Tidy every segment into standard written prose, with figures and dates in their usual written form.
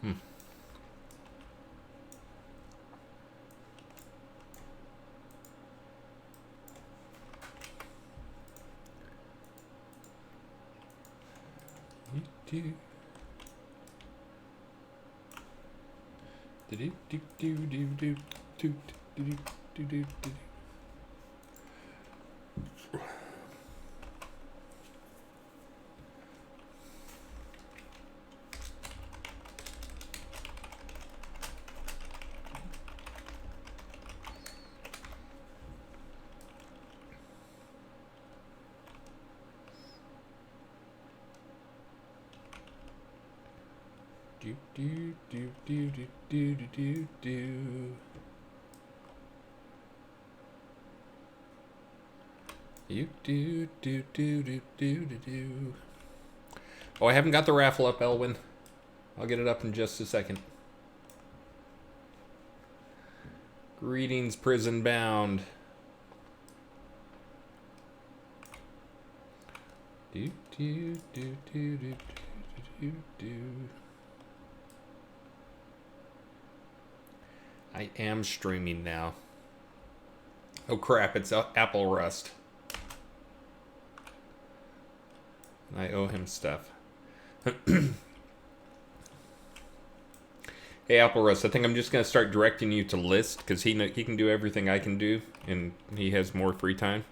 Hmm. Do do do do do do do do do do do do. Do do do do do do do do. You do do do do do do do. Oh, I haven't got the raffle up, Elwin. I'll get it up in just a second. Greetings, prison bound. Do do do do do do do. I am streaming now. Oh crap, it's Apple Rust. I owe him stuff. Hey, Apple Rust, I think I'm just going to start directing you to List, because he can do everything I can do, and he has more free time.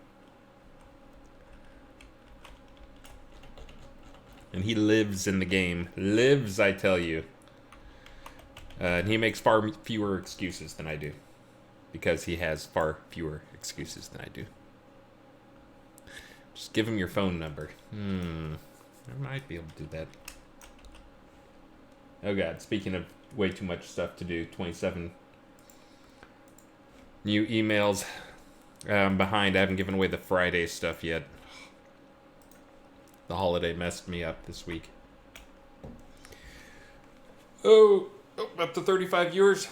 And he lives in the game. Lives, I tell you. And he makes far fewer excuses than I do. Because he has far fewer excuses than I do. Just give him your phone number. I might be able to do that. Oh god, speaking of way too much stuff to do, 27 new emails. I'm behind. I haven't given away the Friday stuff yet. The holiday messed me up this week. Oh, up to 35 viewers.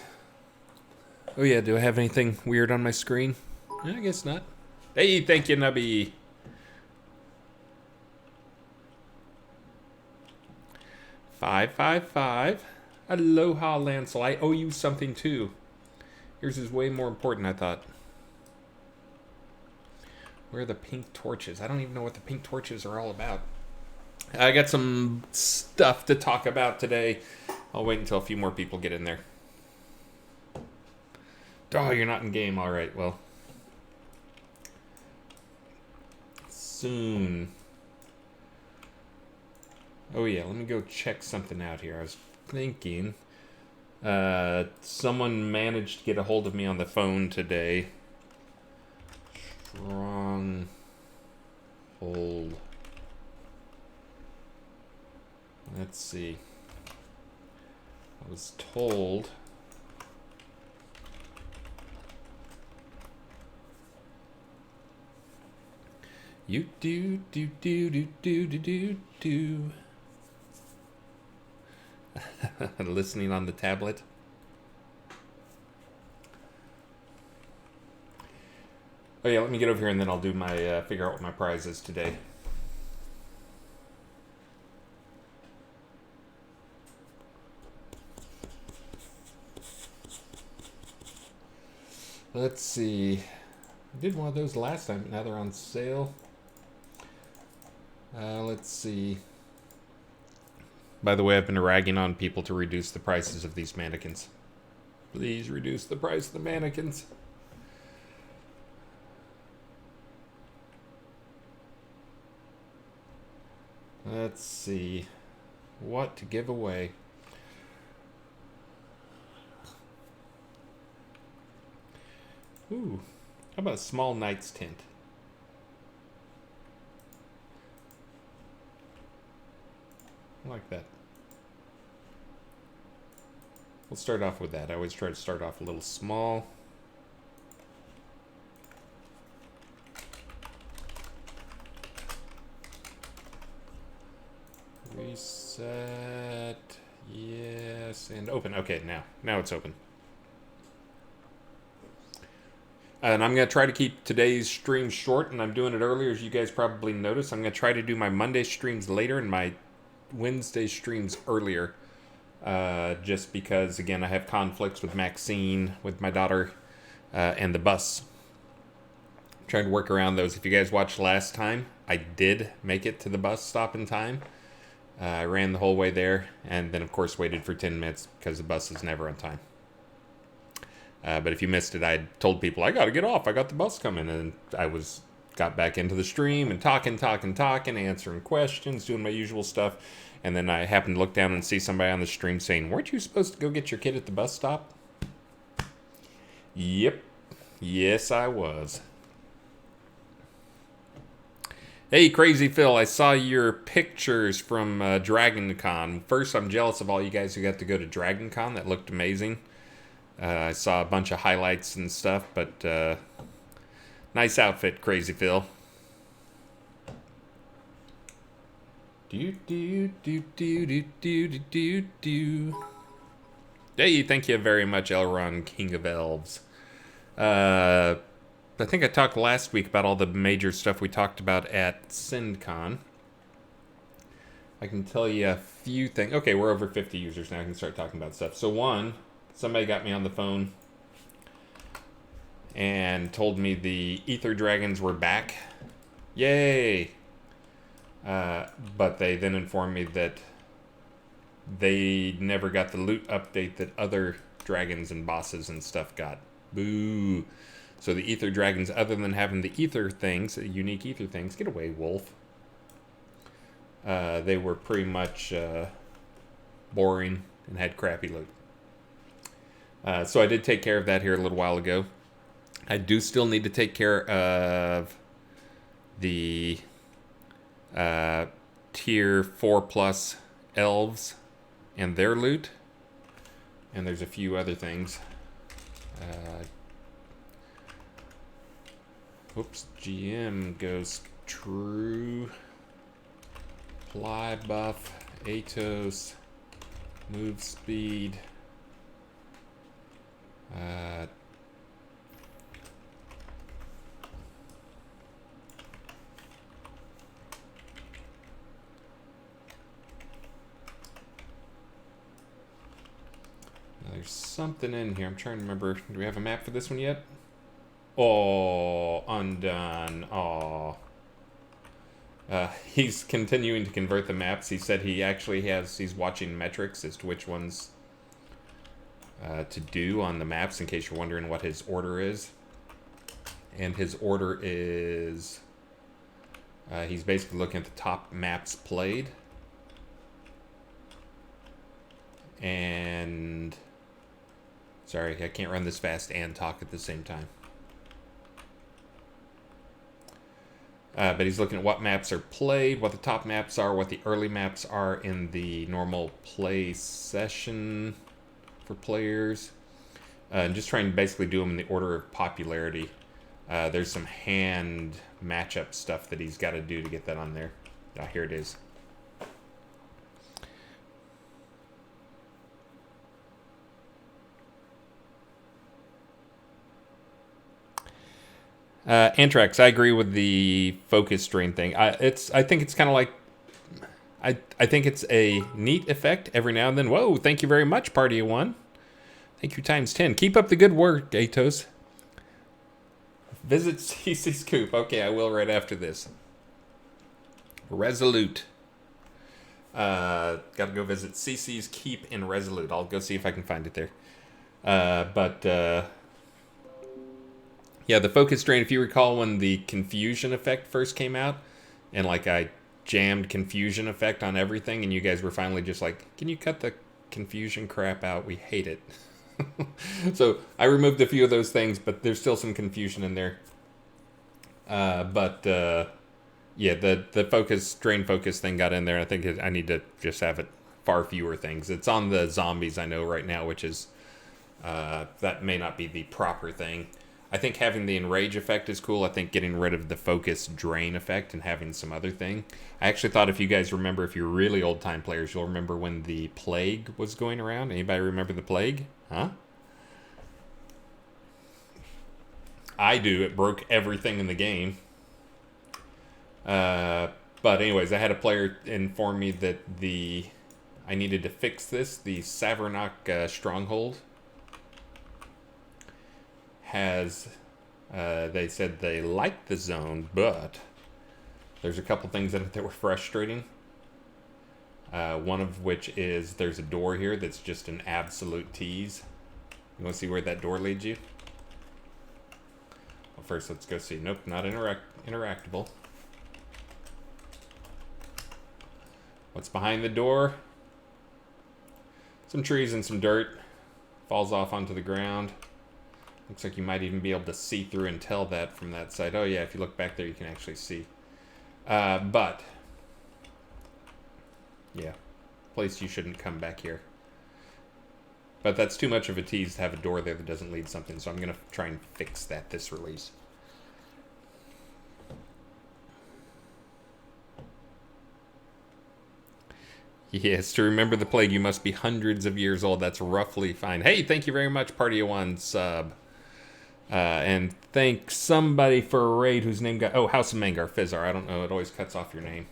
Oh yeah, do I have anything weird on my screen? I guess not. Hey, thank you, Nubby. $555. Aloha, Lancel. I owe you something too. Yours is way more important, I thought. Where are the pink torches? I don't even know what the pink torches are all about. I got some stuff to talk about today. I'll wait until a few more people get in there. Oh, you're not in game. All right, well. Soon. Oh yeah, let me go check something out here. I was thinking someone managed to get a hold of me on the phone today. Stronghold. Let's see. I was told you do do do do do do do do. Listening on the tablet. Oh yeah, let me get over here and then I'll do my figure out what my prize is today. Let's see. I did one of those last time, but now they're on sale. Let's see. By the way, I've been ragging on people to reduce the prices of these mannequins. Please reduce the price of the mannequins. Let's see. What to give away? Ooh. How about a small knight's tent? I like that. We'll start off with that. I always try to start off a little small. Reset. Yes. And open. Okay, now it's open. And I'm going to try to keep today's stream short, and I'm doing it earlier, as you guys probably noticed. I'm going to try to do my Monday streams later and my Wednesday streams earlier. just because, again, I have conflicts with Maxine, with my daughter, and the bus. I'm trying to work around those. If you guys watched last time, I did make it to the bus stop in time. I ran the whole way there, and then, of course, waited for 10 minutes because the bus is never on time. But if you missed it, I told people, I got to get off. I got the bus coming. And I got back into the stream and talking, answering questions, doing my usual stuff. And then I happened to look down and see somebody on the stream saying, weren't you supposed to go get your kid at the bus stop? Yep. Yes, I was. Hey, Crazy Phil, I saw your pictures from Dragon Con. First, I'm jealous of all you guys who got to go to Dragon Con. That looked amazing. I saw a bunch of highlights and stuff, but nice outfit, Crazy Phil. Hey, thank you very much, Elrond, King of Elves. I think I talked last week about all the major stuff we talked about at SindCon. I can tell you a few things. Okay, we're over 50 users now. I can start talking about stuff. So one, somebody got me on the phone and told me the Ether Dragons were back. Yay! But they then informed me that they never got the loot update that other dragons and bosses and stuff got. Boo! So the Ether Dragons, other than having the Ether things, unique Ether things, get away, Wolf. They were pretty much boring and had crappy loot. So I did take care of that here a little while ago. I do still need to take care of the tier 4+ elves and their loot. And there's a few other things. Oops, GM goes true. Fly buff, Atos, move speed. There's something in here. I'm trying to remember. Do we have a map for this one yet? Oh, undone. Oh. He's continuing to convert the maps. He said he's watching metrics as to which ones to do on the maps, in case you're wondering what his order is. And his order is, he's basically looking at the top maps played. And, sorry, I can't run this fast and talk at the same time. But he's looking at what maps are played, what the top maps are, what the early maps are in the normal play session for players. And just trying to basically do them in the order of popularity. There's some hand matchup stuff that he's got to do to get that on there. Here it is. Antrax, I agree with the focus drain thing. I think it's kind of like, I think it's a neat effect every now and then. Whoa, thank you very much, Party of One. Thank you times 10. Keep up the good work, Atos. Visit CC's Coop. Okay, I will right after this. Resolute. Got to go visit CC's Keep in Resolute. I'll go see if I can find it there. Yeah, the focus drain, if you recall when the confusion effect first came out, and like I jammed confusion effect on everything, and you guys were finally just like, can you cut the confusion crap out? We hate it. So I removed a few of those things, but there's still some confusion in there. Yeah, the focus, drain focus thing got in there. I think I need to just have it far fewer things. It's on the zombies I know right now, which is, that may not be the proper thing. I think having the enrage effect is cool. I think getting rid of the focus drain effect and having some other thing. I actually thought, if you guys remember, if you're really old time players, you'll remember when the plague was going around. Anybody remember the plague? Huh? I do. It broke everything in the game. But anyways, I had a player inform me that the I needed to fix this. The Savernok Stronghold has, they said they liked the zone, but there's a couple things in it that were frustrating. One of which is there's a door here that's just an absolute tease. You want to see where that door leads you? Well, first let's go see. Nope, not interactable. What's behind the door? Some trees and some dirt. Falls off onto the ground. Looks like you might even be able to see through and tell that from that side. Oh yeah, if you look back there you can actually see. But yeah, place you shouldn't come back here. But that's too much of a tease to have a door there that doesn't lead something, so I'm going to try and fix that this release. Yes, to remember the plague, you must be hundreds of years old. That's roughly fine. Hey, thank you very much, Party of One sub. And thank somebody for a raid whose name got... Oh, House of Mangar, Fizzar. I don't know. It always cuts off your name.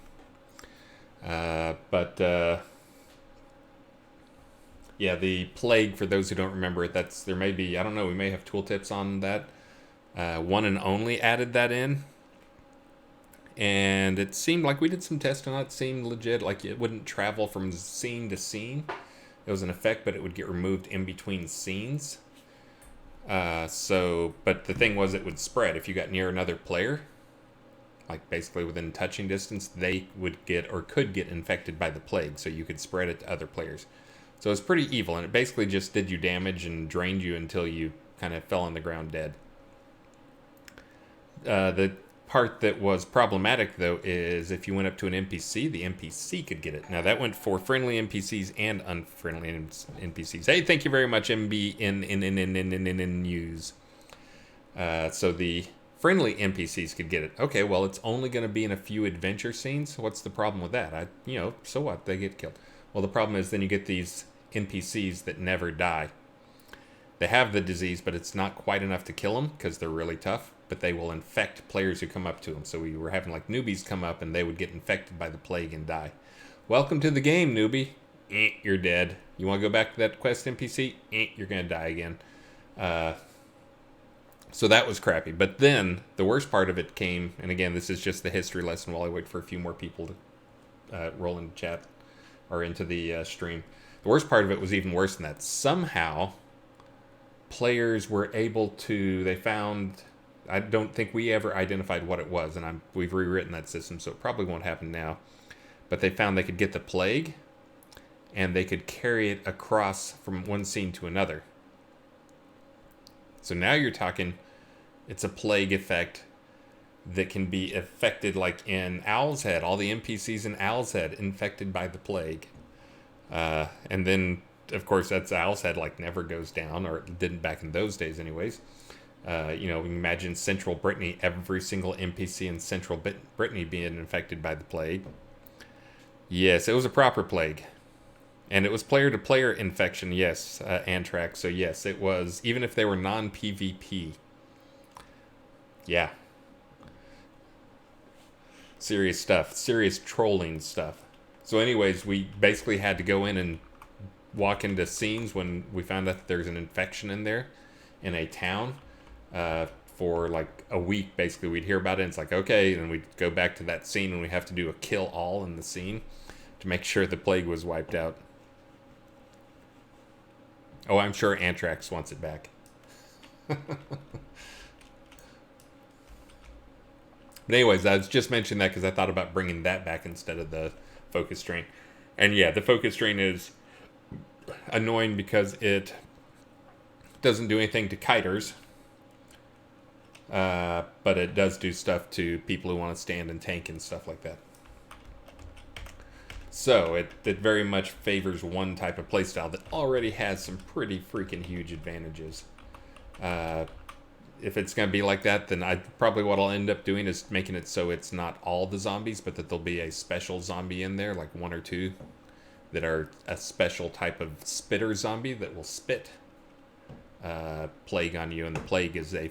Yeah, the plague, for those who don't remember it, there may be... I don't know. We may have tooltips on that. One and Only added that in. And it seemed like we did some tests on it. It seemed legit, like it wouldn't travel from scene to scene. It was an effect, but it would get removed in between scenes. But the thing was, it would spread. If you got near another player, like basically within touching distance, they would get or could get infected by the plague, so you could spread it to other players. So it was pretty evil, and it basically just did you damage and drained you until you kind of fell on the ground dead. The part that was problematic, though, is if you went up to an NPC, the NPC could get it. Now, that went for friendly NPCs and unfriendly NPCs. Hey, thank you very much, MBNNNNNNNNews. So the friendly NPCs could get it. Okay, well, it's only going to be in a few adventure scenes. What's the problem with that? So what? They get killed. Well, the problem is then you get these NPCs that never die. They have the disease, but it's not quite enough to kill them because they're really tough. But they will infect players who come up to them. So we were having like newbies come up and they would get infected by the plague and die. Welcome to the game, newbie. You're dead. You want to go back to that quest NPC? You're going to die again. So that was crappy. But then the worst part of it came, and again, this is just the history lesson while I wait for a few more people to roll into chat or into the stream. The worst part of it was even worse than that. Somehow, players were able to, they found... I don't think we ever identified what it was, and we've rewritten that system, so it probably won't happen now. But they found they could get the plague, and they could carry it across from one scene to another. So now you're talking, it's a plague effect that can be affected, like in Owl's Head. All the NPCs in Owl's Head infected by the plague. And then, of course, that's Owl's Head, like, never goes down, or it didn't back in those days anyways. Imagine Central Brittany, every single NPC in Central Brittany being infected by the plague. Yes, it was a proper plague. And it was player-to-player infection, yes, Antrax. So yes, it was, even if they were non-PvP. Yeah. Serious stuff. Serious trolling stuff. So anyways, we basically had to go in and walk into scenes when we found out that there's an infection in there, in a town. For like a week, basically, we'd hear about it, and it's like, okay, and we'd go back to that scene, and we have to do a kill all in the scene to make sure the plague was wiped out. Oh, I'm sure Antrax wants it back. But anyways, I was just mentioning that because I thought about bringing that back instead of the focus strain. And yeah, the focus strain is annoying because it doesn't do anything to kiters. But it does do stuff to people who want to stand and tank and stuff like that. So it very much favors one type of playstyle that already has some pretty freaking huge advantages. If it's going to be like that, then probably what I'll end up doing is making it so it's not all the zombies, but that there'll be a special zombie in there, like one or two, that are a special type of spitter zombie that will spit plague on you, and the plague is a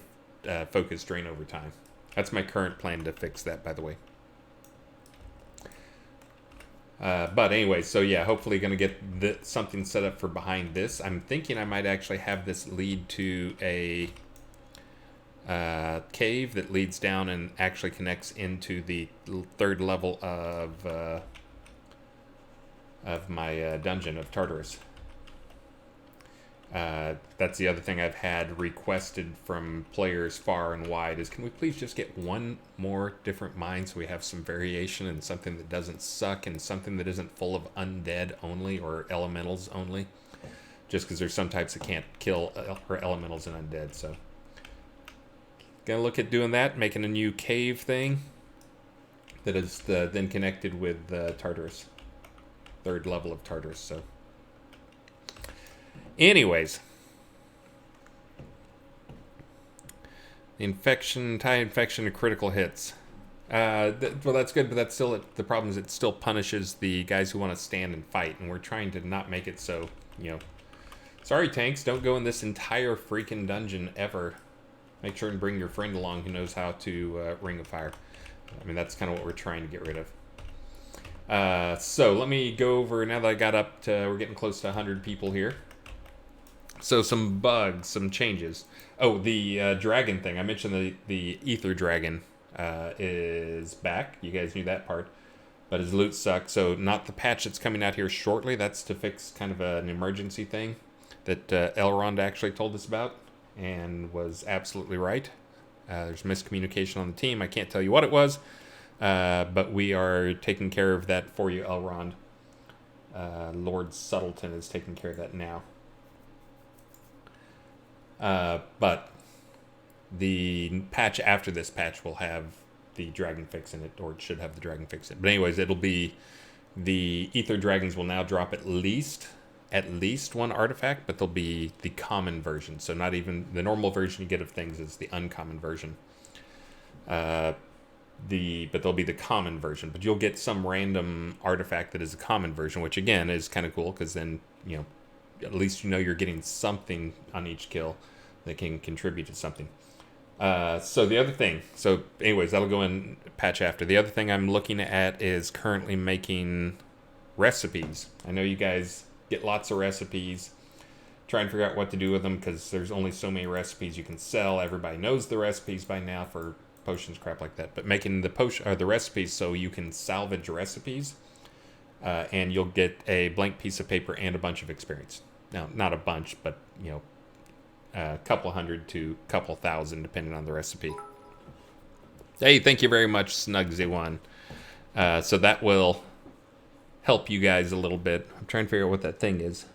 focus drain over time. That's my current plan to fix that, by the way. But anyway, so yeah, hopefully going to get something set up for behind this. I'm thinking I might actually have this lead to a cave that leads down and actually connects into the third level of my dungeon of Tartarus. That's the other thing I've had requested from players far and wide is, can we please just get one more different mine so we have some variation and something that doesn't suck and something that isn't full of undead only or elementals only, just because there's some types that can't kill or elementals and undead. So gonna look at doing that, making a new cave thing that is then connected with Tartarus, third level of Tartarus. So anyways, the infection, tie infection to critical hits. Well, that's good, but that's still the problem is it still punishes the guys who want to stand and fight, and we're trying to not make it so, sorry tanks, don't go in this entire freaking dungeon ever. Make sure and bring your friend along who knows how to Ring of Fire. I mean, that's kind of what we're trying to get rid of. So let me go over, now that I got up to, we're getting close to 100 people here. So some bugs, some changes. Oh, the dragon thing. I mentioned the ether dragon is back. You guys knew that part. But his loot sucks. So not the patch that's coming out here shortly. That's to fix kind of an emergency thing that Elrond actually told us about and was absolutely right. There's miscommunication on the team. I can't tell you what it was. But we are taking care of that for you, Elrond. Lord Subtleton is taking care of that now. But the patch after this patch will have the dragon fix in it, or it should have the dragon fix in it. But anyways, it'll be the ether dragons will now drop at least one artifact, but they'll be the common version. So not even the normal version you get of things is the uncommon version. But they'll be the common version. But you'll get some random artifact that is a common version, which again is kind of cool because then at least you're getting something on each kill that can contribute to something. So the other thing, so anyways, that'll go in patch after. The other thing I'm looking at is currently making recipes. I know you guys get lots of recipes. Try and figure out what to do with them because there's only so many recipes you can sell. Everybody knows the recipes by now for potions, crap like that. But making the recipes so you can salvage recipes, and you'll get a blank piece of paper and a bunch of experience. Now, not a bunch, but a couple hundred to a couple thousand, depending on the recipe. Hey, thank you very much, Snugsy1. So that will help you guys a little bit. I'm trying to figure out what that thing is.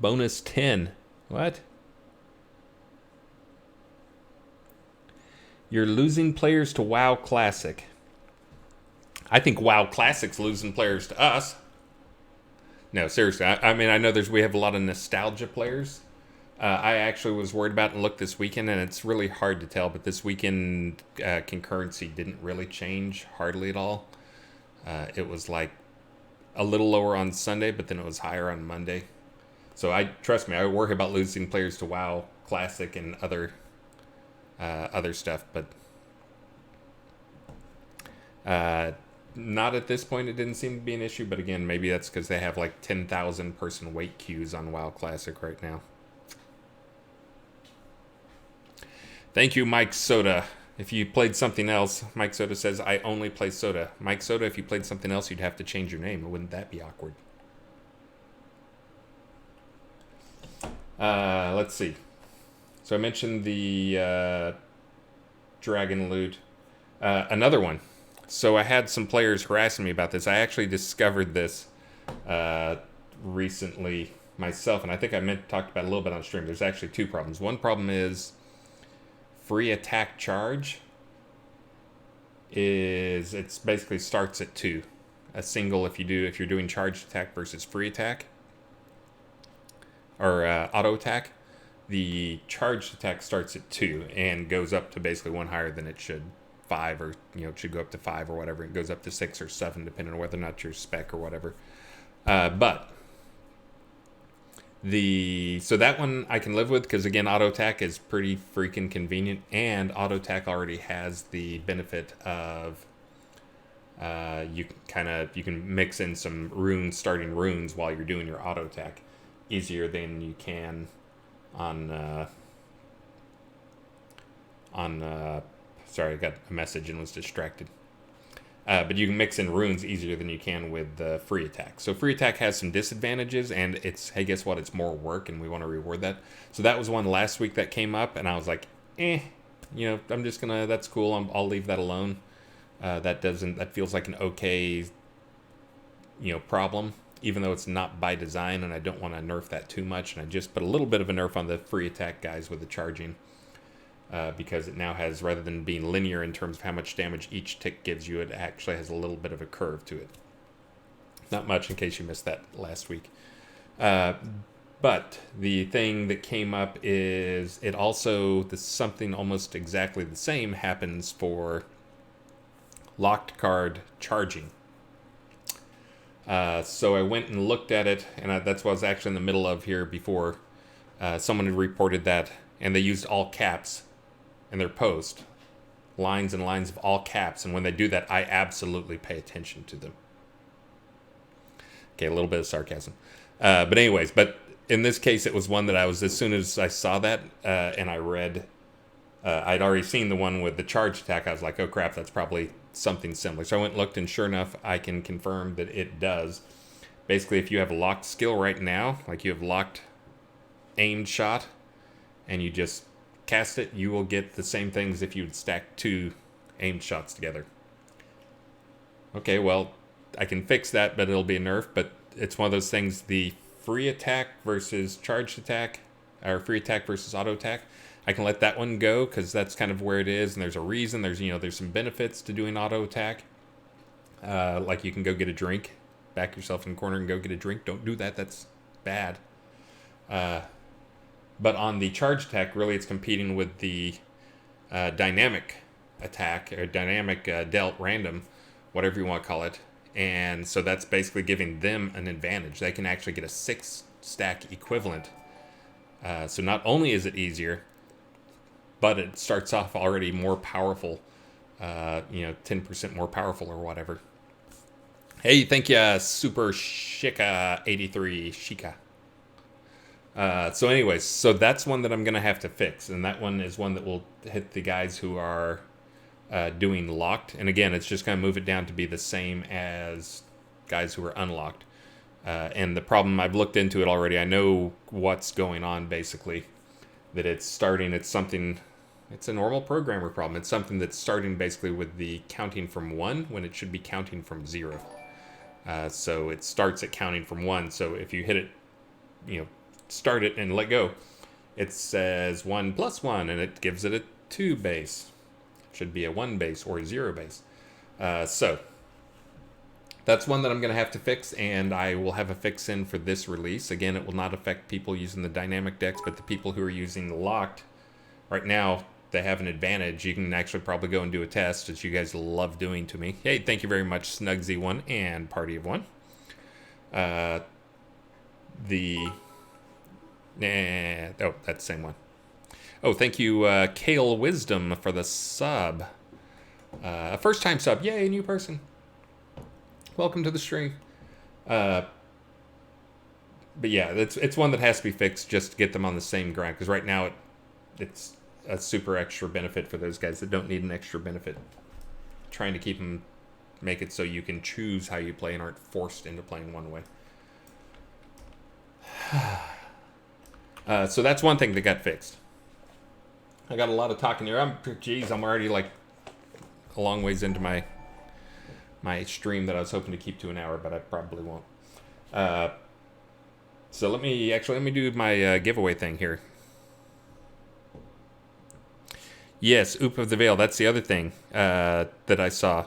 Bonus 10. What? You're losing players to WoW Classic. I think WoW Classic's losing players to us. No, seriously. I mean, I know we have a lot of nostalgia players. I actually was worried about it and looked this weekend, and it's really hard to tell, but this weekend concurrency didn't really change hardly at all. It was like a little lower on Sunday, but then it was higher on Monday. So trust me, I worry about losing players to WoW Classic and other stuff, but not at this point. It didn't seem to be an issue, but again, maybe that's because they have like 10,000 person wait queues on WoW Classic right now. Thank you, Mike Soda. If you played something else, Mike Soda says, I only play Soda. Mike Soda, if you played something else, you'd have to change your name. Wouldn't that be awkward? Let's see. So I mentioned the dragon loot. Another one. So I had some players harassing me about this. I actually discovered this recently myself, and I think I talked about it a little bit on stream. There's actually two problems. One problem is free attack charge it's basically starts at 2. A single if you're doing charged attack versus free attack or auto attack. The charged attack starts at 2 and goes up to basically one higher than it should. 5 or it should go up to 5 or whatever. It goes up to 6 or 7 depending on whether or not you're spec or whatever. But so that one I can live with because again auto attack is pretty freaking convenient, and auto attack already has the benefit of you can mix in some starting runes while you're doing your auto attack easier than you can on sorry, I got a message and was distracted. But you can mix in runes easier than you can with the free attack. So free attack has some disadvantages, and hey, guess what? It's more work, and we want to reward that. So that was one last week that came up, and I was like, I'm just gonna. That's cool. I'll leave that alone. That feels like an okay, problem, even though it's not by design, and I don't want to nerf that too much. And I just put a little bit of a nerf on the free attack guys with the charging. Because it now has, rather than being linear in terms of how much damage each tick gives you, it actually has a little bit of a curve to it. Not much, in case you missed that last week. But the thing that came up is something almost exactly the same happens for locked card charging. So I went and looked at it, and that's what I was actually in the middle of here before. Someone had reported that, and they used all caps in their post, lines and lines of all caps, and when they do that, I absolutely pay attention to them. Okay, a little bit of sarcasm. But in this case, it was one that as soon as I saw that, and I read, I'd already seen the one with the charge attack, I was like, oh crap, that's probably something similar. So I went and looked, and sure enough, I can confirm that it does. Basically, if you have a locked skill right now, like you have locked aimed shot, and you just cast it, you will get the same things if you'd stack 2 aimed shots together. Okay, well, I can fix that, but it'll be a nerf. But it's one of those things, the free attack versus charged attack, or free attack versus auto attack, I can let that one go, because that's kind of where it is, and there's a reason. There's some benefits to doing auto attack. Like you can go get a drink, back yourself in the corner and go get a drink. Don't do that, that's bad. But on the charge attack, really it's competing with the dynamic attack, or dynamic dealt random, whatever you want to call it. And so that's basically giving them an advantage. They can actually get a 6-stack equivalent. So not only is it easier, but it starts off already more powerful, 10% more powerful or whatever. Hey, thank you, Super Shika83, Shika. So that's one that I'm going to have to fix. And that one is one that will hit the guys who are doing locked. And again, it's just going to move it down to be the same as guys who are unlocked. And the problem, I've looked into it already. I know what's going on, basically. That it's a normal programmer problem. It's something that's starting basically with the counting from 1 when it should be counting from 0. So it starts at counting from 1. So if you hit it, start it and let go, it says 1 plus 1, and it gives it a 2 base. It should be a 1 base or a 0 base. So that's one that I'm going to have to fix, and I will have a fix in for this release. Again, it will not affect people using the dynamic decks, but the people who are using locked right now, they have an advantage. You can actually probably go and do a test, as you guys love doing to me. Hey, thank you very much, Snugsy1 and Party of One. That's the same one. Oh, thank you, Kale Wisdom, for the sub. A first-time sub. Yay, new person. Welcome to the stream. But yeah, it's one that has to be fixed just to get them on the same ground. Because right now, it's a super extra benefit for those guys that don't need an extra benefit. Trying to make it so you can choose how you play and aren't forced into playing one way. So that's one thing that got fixed. I got a lot of talking here. I'm already like a long ways into my stream that I was hoping to keep to an hour, but I probably won't. So let me do my giveaway thing here. Yes, Oop of the Veil. That's the other thing that I saw.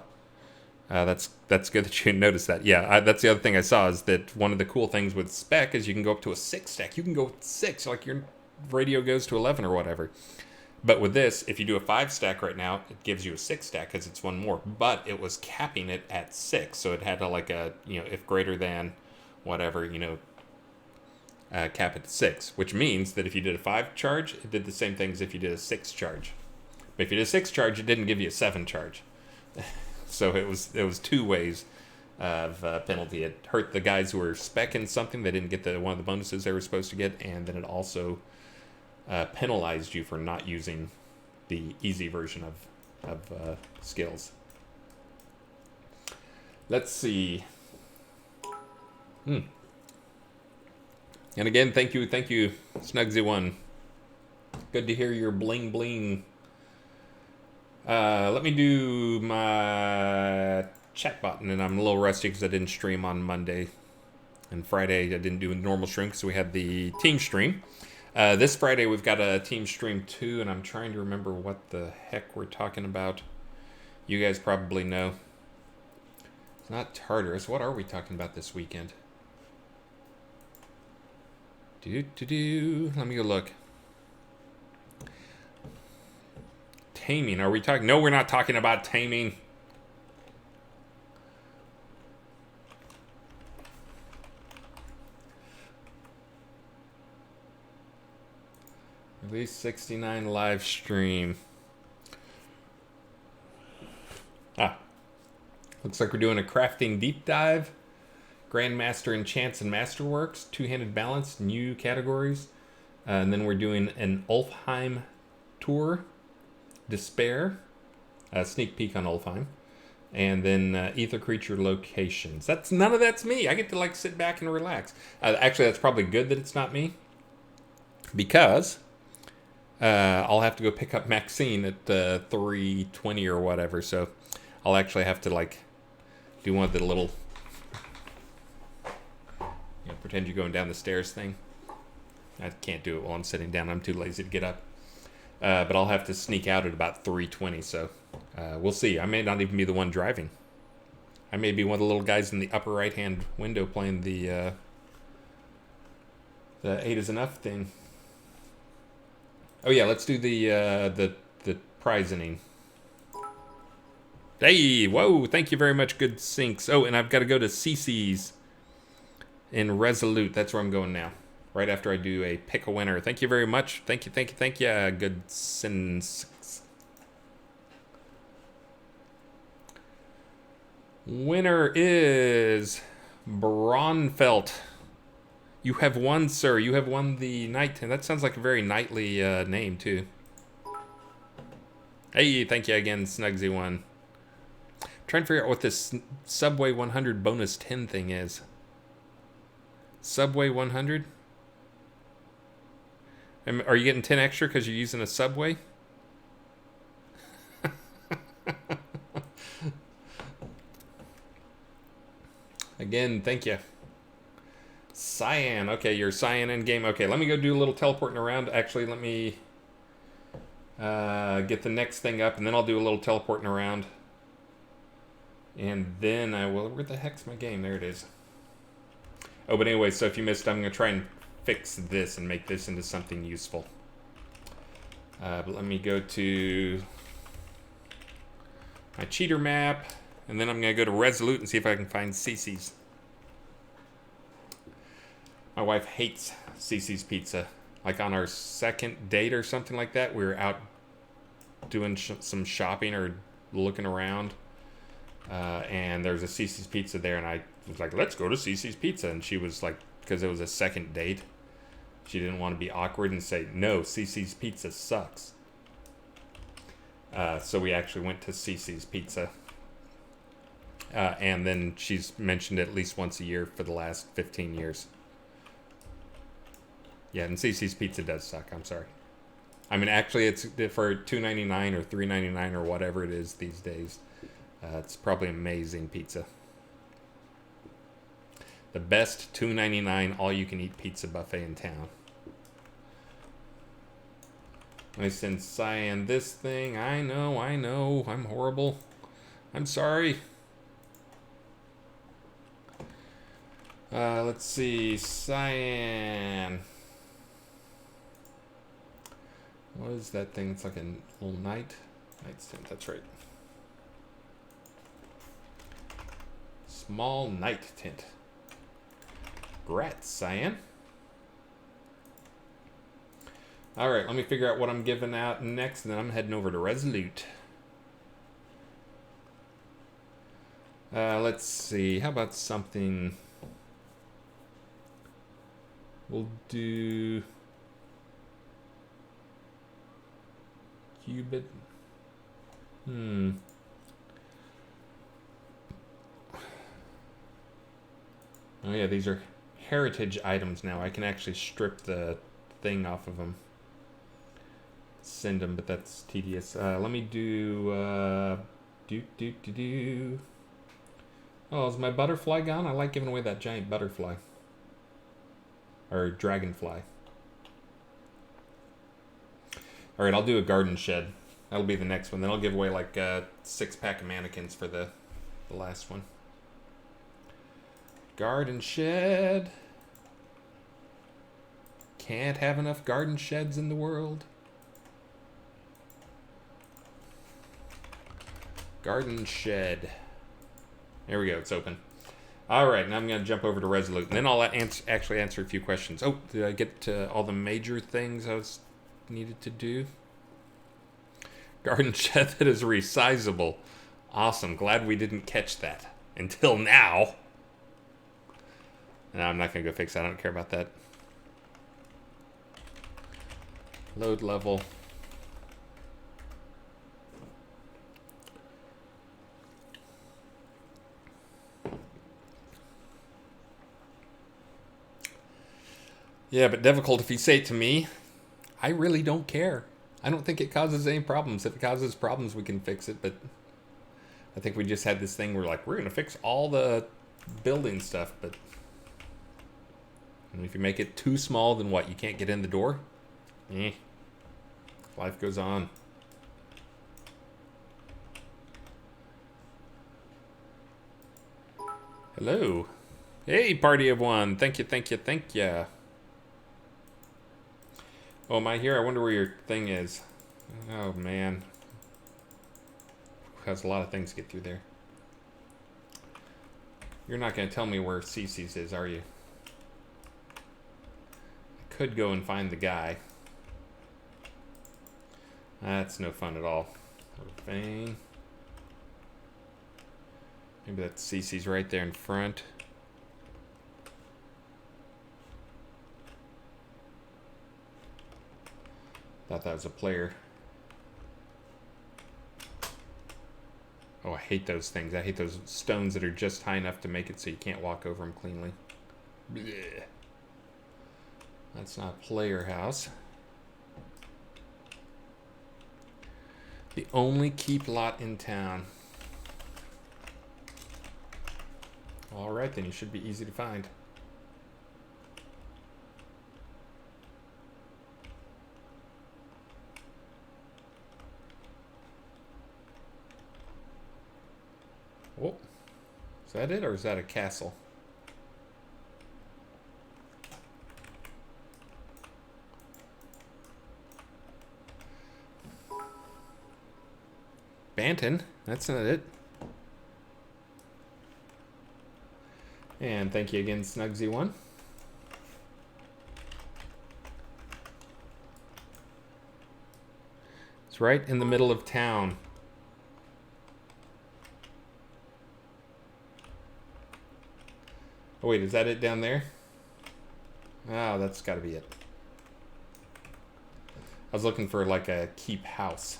That's good that you noticed that. Yeah, that's the other thing I saw, is that one of the cool things with spec is you can go up to a 6-stack. You can go with 6, like your radio goes to 11 or whatever. But with this, if you do a 5-stack right now, it gives you a 6-stack because it's one more. But it was capping it at 6, so it had to if greater than whatever, cap it to 6. Which means that if you did a 5 charge, it did the same thing as if you did a 6 charge. But if you did a 6 charge, it didn't give you a 7 charge. So it was two ways of penalty. It hurt the guys who were specking something. They didn't get one of the bonuses they were supposed to get, and then it also penalized you for not using the easy version of skills. Let's see. And again, thank you, Snugsy1. Good to hear your bling bling. Let me do my chat button, and I'm a little rusty because I didn't stream on Monday. And Friday, I didn't do a normal stream because we had the team stream. This Friday, we've got a team stream too, and I'm trying to remember what the heck we're talking about. You guys probably know. It's not Tartarus. What are we talking about this weekend? Let me go look. Taming. Are we talking? No, we're not talking about taming. Release 69 live stream. Looks like we're doing a crafting deep dive. Grandmaster Enchants and Masterworks. Two-handed balance. New categories. And then we're doing an Ulfheim tour. Despair. Sneak peek on Ulfheim. And then Ether Creature Locations. None of that's me. I get to like sit back and relax. Actually, that's probably good that it's not me. Because I'll have to go pick up Maxine at 3:20 or whatever. So I'll actually have to like do one of the little, pretend you're going down the stairs thing. I can't do it while I'm sitting down. I'm too lazy to get up. But I'll have to sneak out at about 3:20. So we'll see. I may not even be the one driving. I may be one of the little guys in the upper right-hand window playing the 8 is enough thing. Oh yeah, let's do the prizing. Hey, whoa, thank you very much, good sinks. Oh, and I've got to go to Cece's in Resolute. That's where I'm going now. Right after I do a pick a winner. Thank you very much. Thank you, good sinks. Winner is Braunfelt. You have won, sir. You have won the night. And that sounds like a very knightly name, too. Hey, thank you again, Snugsy1. Trying to figure out what this Subway 100 bonus 10 thing is. Subway 100? Are you getting 10 extra because you're using a Subway? Again, thank you. Cyan. Okay, you're Cyan in game. Okay, let me go do a little teleporting around. Actually, let me get the next thing up, and then I'll do a little teleporting around. And then I will... Where the heck's my game? There it is. Oh, but anyway, so if you missed, I'm going to try and fix this and make this into something useful. But let me go to my cheater map, and then I'm going to go to Resolute and see if I can find Cece's. My wife hates Cece's Pizza. Like on our second date or something like that, we were out doing some shopping or looking around. And there's a Cece's Pizza there, and I was like, let's go to Cece's Pizza. And she was like, because it was a second date, she didn't want to be awkward and say, no, Cece's Pizza sucks. So we actually went to Cece's Pizza. And then she's mentioned it at least once a year for the last 15 years. Yeah, and Cece's Pizza does suck, I'm sorry. I mean, actually, it's for $2.99 or $3.99 or whatever it is these days. It's probably amazing pizza. The best $2.99 all-you-can-eat pizza buffet in town. I send Cyan this thing. I know. I'm horrible. I'm sorry. Let's see. Cyan. What is that thing? It's like a little nightstand. That's right. Small night tent. Grats, Cyan. Alright, let me figure out what I'm giving out next, and then I'm heading over to Resolute. Let's see. How about something... We'll do... Cubit. Oh yeah, these are heritage items now. I can actually strip the thing off of them. Send them, but that's tedious. Let me do... Oh, is my butterfly gone? I like giving away that giant butterfly. Or dragonfly. Alright, I'll do a garden shed. That'll be the next one. Then I'll give away like a 6-pack of mannequins for the last one. Garden shed. Can't have enough garden sheds in the world. Garden shed. There we go, it's open. Alright, now I'm going to jump over to Resolute. And then I'll actually answer a few questions. Oh, did I get to all the major things I was needed to do? Garden shed that is resizable. Awesome, glad we didn't catch that. Until now. No, I'm not going to go fix that. I don't care about that. Load level. Yeah, but difficult. If you say it to me, I really don't care. I don't think it causes any problems. If it causes problems, we can fix it. But I think we just had this thing where like, we're going to fix all the building stuff. But if you make it too small, then what? You can't get in the door? Life goes on. Hello. Hey, party of one. Thank you, thank you, thank you. Oh, am I here? I wonder where your thing is. Oh, man. Has a lot of things to get through there. You're not going to tell me where Cece's is, are you? I could go and find the guy. That's no fun at all. Thing. Maybe that Cece's right there in front. Thought that was a player. Oh, I hate those things. I hate those stones that are just high enough to make it so you can't walk over them cleanly. Blech. That's not a player house. The only keep lot in town. Alright, then you should be easy to find. Oh, is that it, or is that a castle? Banton, that's not it. And thank you again, Snugsy1. It's right in the middle of town. Oh wait, is that it down there? Oh, that's gotta be it. I was looking for like a keep house.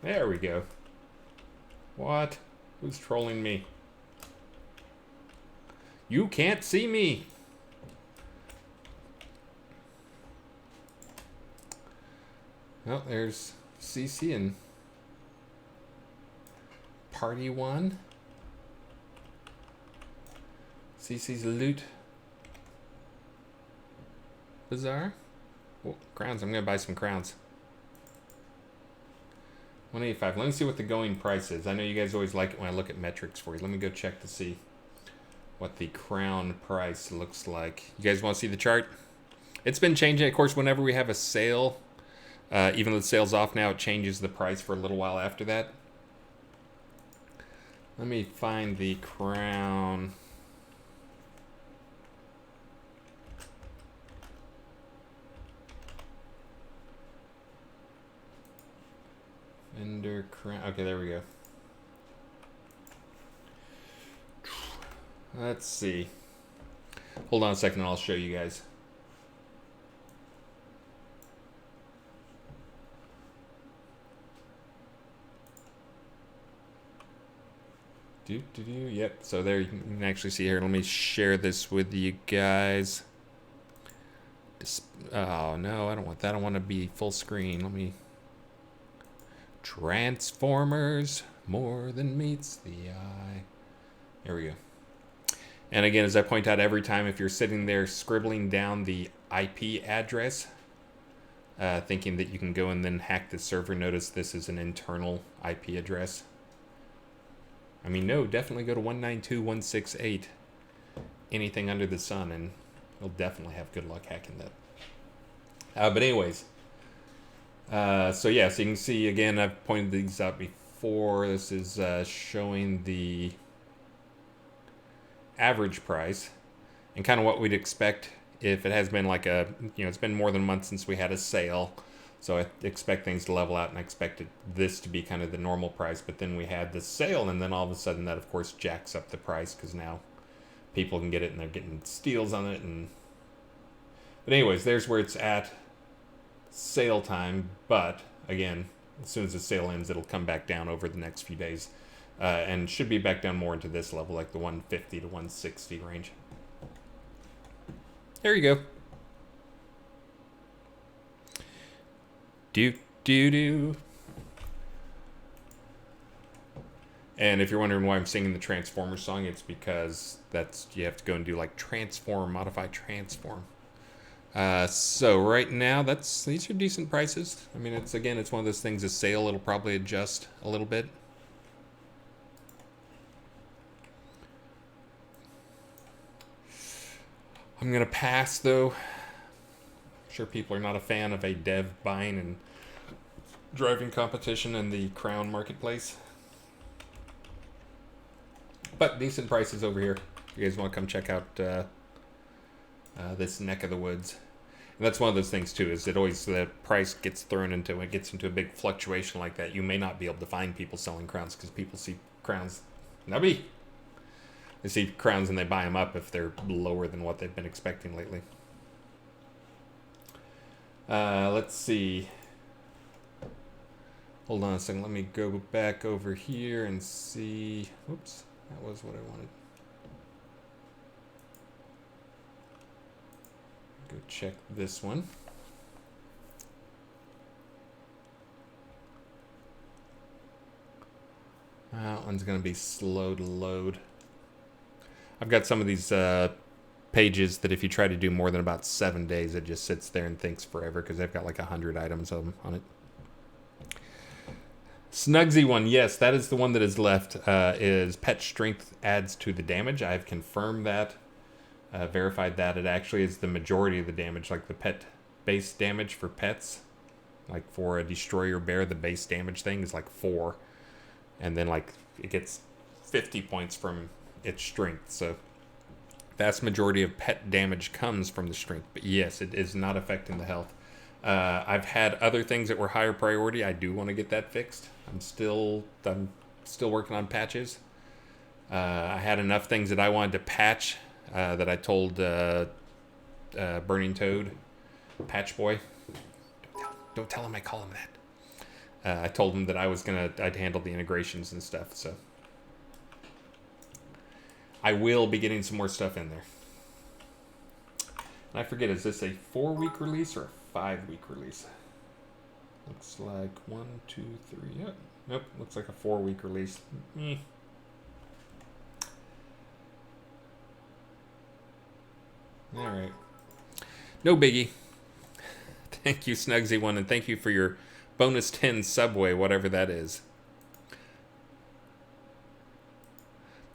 There we go. What? Who's trolling me? You can't see me. Well, there's CC and Party 1. CC's Loot Bazaar. Oh, crowns. I'm going to buy some crowns. 185. Let me see what the going price is. I know you guys always like it when I look at metrics for you. Let me go check to see what the crown price looks like. You guys want to see the chart? It's been changing. Of course, whenever we have a sale, even though the sale's off now, it changes the price for a little while after that. Let me find the crown. Vendor crown. Okay, there we go. Let's see. Hold on a second and I'll show you guys. Yep, so there you can actually see here. Let me share this with you guys. Oh, no, I don't want that. I want to be full screen. Let me... Transformers, more than meets the eye. There we go. And again, as I point out every time, if you're sitting there scribbling down the IP address, thinking that you can go and then hack the server, notice this is an internal IP address. I mean, no, definitely go to 192.168. Anything under the sun, and you'll definitely have good luck hacking that. But anyways, so yeah, so you can see, again, I've pointed these out before. This is showing the average price and kind of what we'd expect if it has been like a, it's been more than a month since we had a sale. So I expect things to level out, and I expected this to be kind of the normal price. But then we had the sale, and then all of a sudden that, of course, jacks up the price because now people can get it and they're getting steals on it. But anyways, there's where it's at sale time. But again, as soon as the sale ends, it'll come back down over the next few days, and should be back down more into this level, like the 150 to 160 range. There you go. Do. And if you're wondering why I'm singing the Transformers song, it's because you have to go and do like transform, modify transform. So right now, these are decent prices. I mean, it's one of those things, a sale, it'll probably adjust a little bit. I'm going to pass, though. I'm sure people are not a fan of a dev buying and driving competition in the Crown Marketplace. But decent prices over here. If you guys want to come check out this neck of the woods. And that's one of those things, too, is that always the price gets thrown into, it gets into a big fluctuation like that. You may not be able to find people selling crowns because people see crowns. Nubby! They see crowns and they buy them up if they're lower than what they've been expecting lately. Let's see. Hold on a second. Let me go back over here and see. Oops, that was what I wanted. Go check this one. That one's going to be slow to load. I've got some of these pages that if you try to do more than about 7 days, it just sits there and thinks forever because they've got like 100 items of them on it. Snugsy one, yes, that is the one that is left, is pet strength adds to the damage. I've confirmed that, verified that. It actually is the majority of the damage, like the pet base damage for pets. Like for a destroyer bear, the base damage thing is like 4. And then like it gets 50 points from its strength. So vast majority of pet damage comes from the strength. But yes, it is not affecting the health. I've had other things that were higher priority. I do want to get that fixed. I'm still working on patches. I had enough things that I wanted to patch that I told Burning Toad, Patch Boy. Don't tell him I call him that. I told him that I'd handle the integrations and stuff. So I will be getting some more stuff in there. And I forget, is this a 4-week release or a 5-week release? Looks like 1, 2, 3. Yep. Nope. Looks like a 4-week release. All right. No biggie. Thank you, Snugsy1, and thank you for your bonus 10 Subway, whatever that is.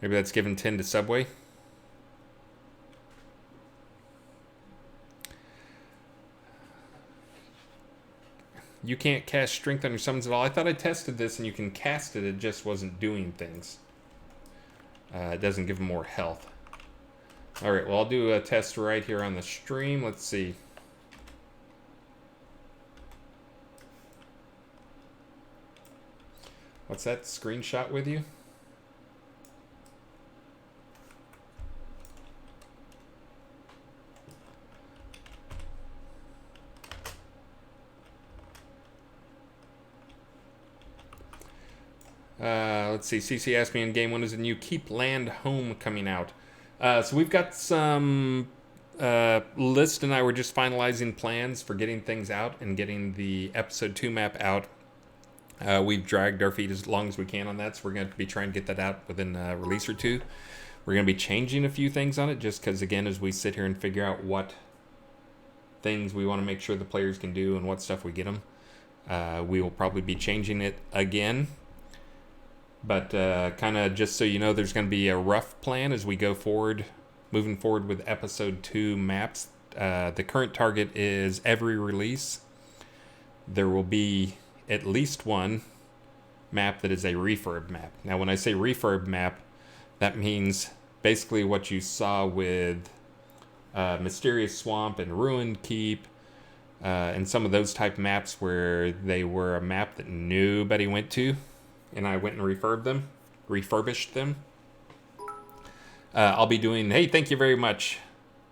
Maybe that's given 10 to Subway. You can't cast strength on your summons at all. I thought I tested this and you can cast it. It just wasn't doing things. It doesn't give them more health. All right, well, I'll do a test right here on the stream. Let's see. What's that screenshot with you? Let's see. CC asked me in game, when is the new Keep Land Home coming out? So we've got some... List and I were just finalizing plans for getting things out and getting the episode 2 map out. We've dragged our feet as long as we can on that, so we're going to be trying to get that out within a release or two. We're going to be changing a few things on it, just because, again, as we sit here and figure out what things we want to make sure the players can do and what stuff we get them, we will probably be changing it again. But kind of just so you know, there's going to be a rough plan as we go forward, moving forward with episode 2 maps. The current target is every release there will be at least one map that is a refurb map. Now, when I say refurb map, that means basically what you saw with Mysterious Swamp and Ruined Keep, and some of those type maps where they were a map that nobody went to, and I went and refurbished them. I'll be doing, hey, thank you very much,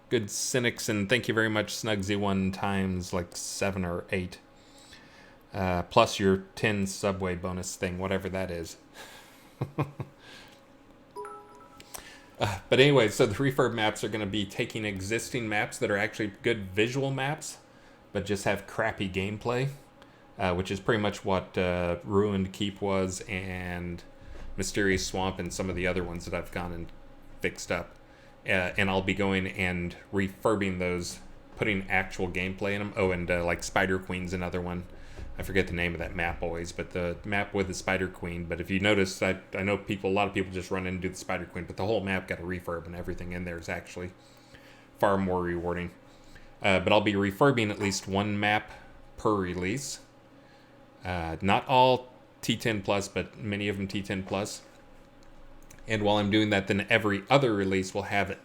good Cynics, and thank you very much, Snugsy1 times like 7 or 8. Plus your 10 subway bonus thing, whatever that is. But anyway, so the refurb maps are going to be taking existing maps that are actually good visual maps, but just have crappy gameplay, which is pretty much what Ruined Keep was, and Mysterious Swamp, and some of the other ones that I've gone and fixed up. And I'll be going and refurbing those, putting actual gameplay in them. Oh, and like Spider Queen's another one. I forget the name of that map always, but the map with the Spider Queen. But if you notice, I know a lot of people just run in and do the Spider Queen, but the whole map got a refurb, and everything in there is actually far more rewarding. But I'll be refurbing at least one map per release. Not all T10 plus, but many of them T10 plus. And while I'm doing that, then every other release will have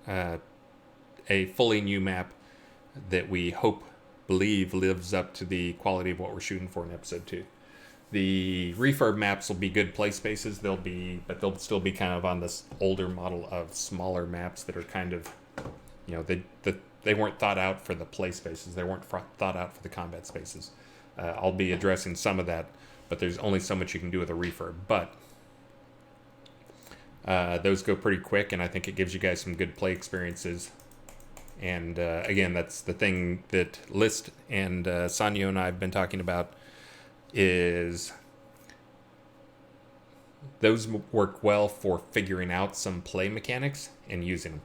a fully new map that we believe lives up to the quality of what we're shooting for in episode 2. The refurb maps will be good play spaces. But they'll still be kind of on this older model of smaller maps that are kind of, they weren't thought out for the play spaces. They weren't thought out for the combat spaces. I'll be addressing some of that, but there's only so much you can do with a refurb. But those go pretty quick, and I think it gives you guys some good play experiences. And again, that's the thing that List and Sanyo and I have been talking about, is those work well for figuring out some play mechanics and using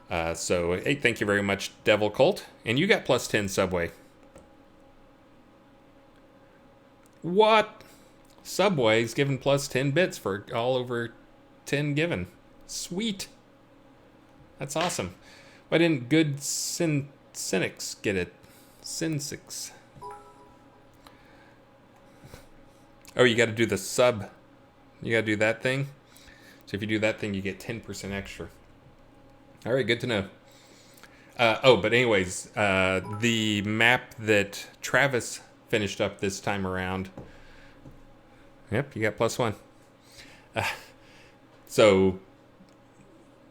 them. So, hey, thank you very much, Devil Colt. And you got plus 10 Subway. What? Subway's given plus 10 bits for all over 10 given. Sweet. That's awesome. Why didn't good Cynics get it? Cynics. Oh, you got to do the sub. You got to do that thing. So if you do that thing, you get 10% extra. All right, good to know. But anyways, the map that Travis finished up this time around. Yep, you got plus 1. So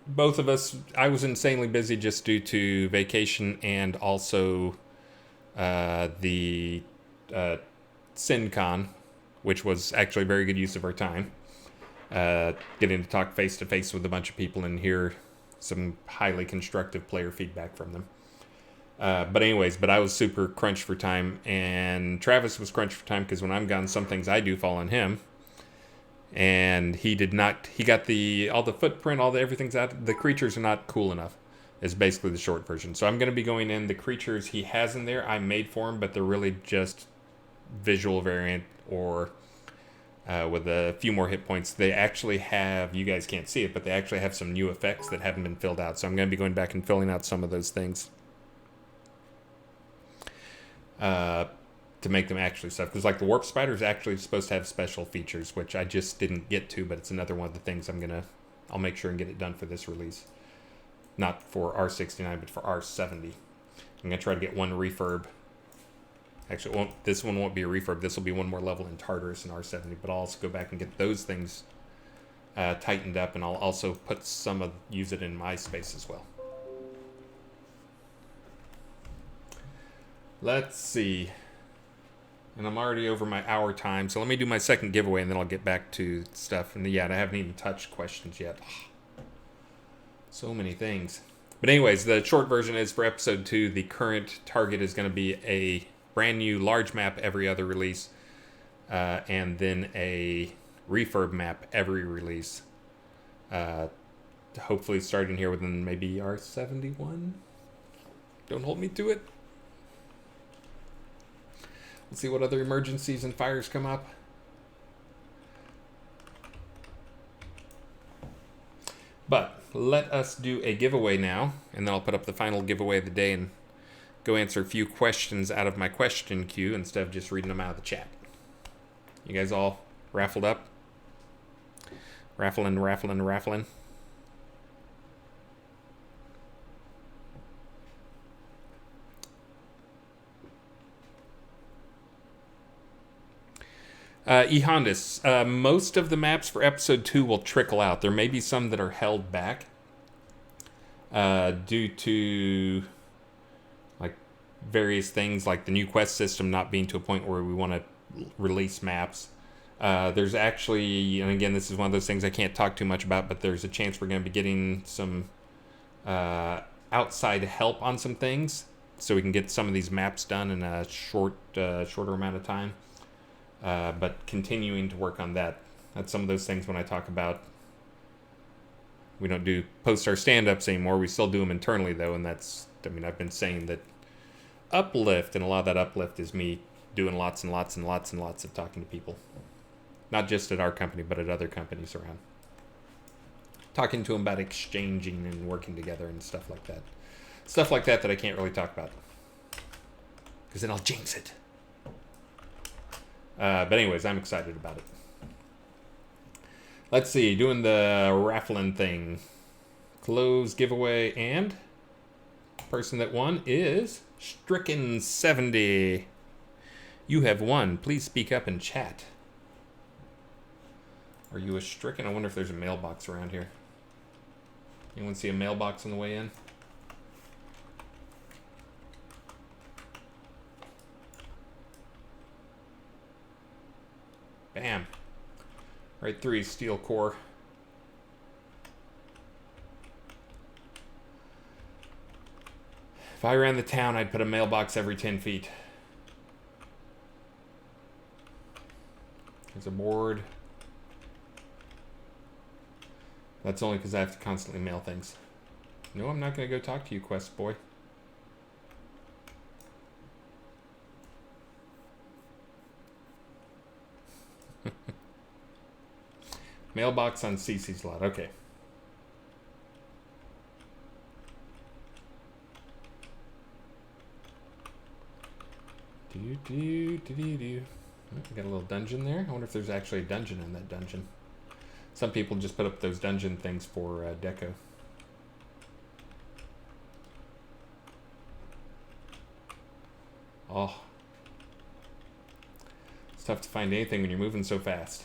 both of us, I was insanely busy just due to vacation, and also the SynCon, which was actually a very good use of our time. Getting to talk face to face with a bunch of people and hear some highly constructive player feedback from them. But I was super crunched for time, and Travis was crunched for time because when I'm gone, some things I do fall on him. And he did not. He got all the footprint, everything's out. The creatures are not cool enough, is basically the short version. So I'm going to be going in. The creatures he has in there, I made for him, but they're really just visual variant, or with a few more hit points. They actually have, you guys can't see it, but they actually have some new effects that haven't been filled out. So I'm going to be going back and filling out some of those things to make them actually stuff. Because like the Warp Spider is actually supposed to have special features, which I just didn't get to, but it's another one of the things I'll make sure and get it done for this release. Not for R69, but for R70. I'm going to try to get one refurb. Actually, this one won't be a refurb. This will be one more level in Tartarus and R70, but I'll also go back and get those things tightened up, and I'll also use it in my space as well. Let's see. And I'm already over my hour time, so let me do my second giveaway and then I'll get back to stuff. And yeah, I haven't even touched questions yet. So many things. But anyways, the short version is for episode 2, the current target is going to be a brand new large map every other release, and then a refurb map every release. Hopefully starting here within maybe R71. Don't hold me to it. Let's see what other emergencies and fires come up. But let us do a giveaway now, and then I'll put up the final giveaway of the day and go answer a few questions out of my question queue instead of just reading them out of the chat. You guys all raffled up? Raffling. E-Hondas, most of the maps for episode 2 will trickle out. There may be some that are held back due to like various things, like the new quest system not being to a point where we want to release maps. There's actually, and again, this is one of those things I can't talk too much about, but there's a chance we're going to be getting some outside help on some things, so we can get some of these maps done in a shorter amount of time. But continuing to work on that. That's some of those things when I talk about we don't post our stand-ups anymore. We still do them internally, though, and that's, I mean, I've been saying that uplift, and a lot of that uplift is me doing lots and lots and lots and lots of talking to people. Not just at our company, but at other companies around. Talking to them about exchanging and working together and stuff like that. Stuff like that I can't really talk about, because then I'll jinx it. But anyways, I'm excited about it. Let's see, doing the raffling thing. Close giveaway, and person that won is Stricken70. You have won. Please speak up in chat. Are you a Stricken? I wonder if there's a mailbox around here. Anyone see a mailbox on the way in? Bam. Right 3, steel core. If I ran the town, I'd put a mailbox every 10 feet. There's a board. That's only because I have to constantly mail things. No, I'm not going to go talk to you, Quest Boy. Mailbox on CC's lot. Okay. Got a little dungeon there. I wonder if there's actually a dungeon in that dungeon. Some people just put up those dungeon things for deco. Oh. It's tough to find anything when you're moving so fast.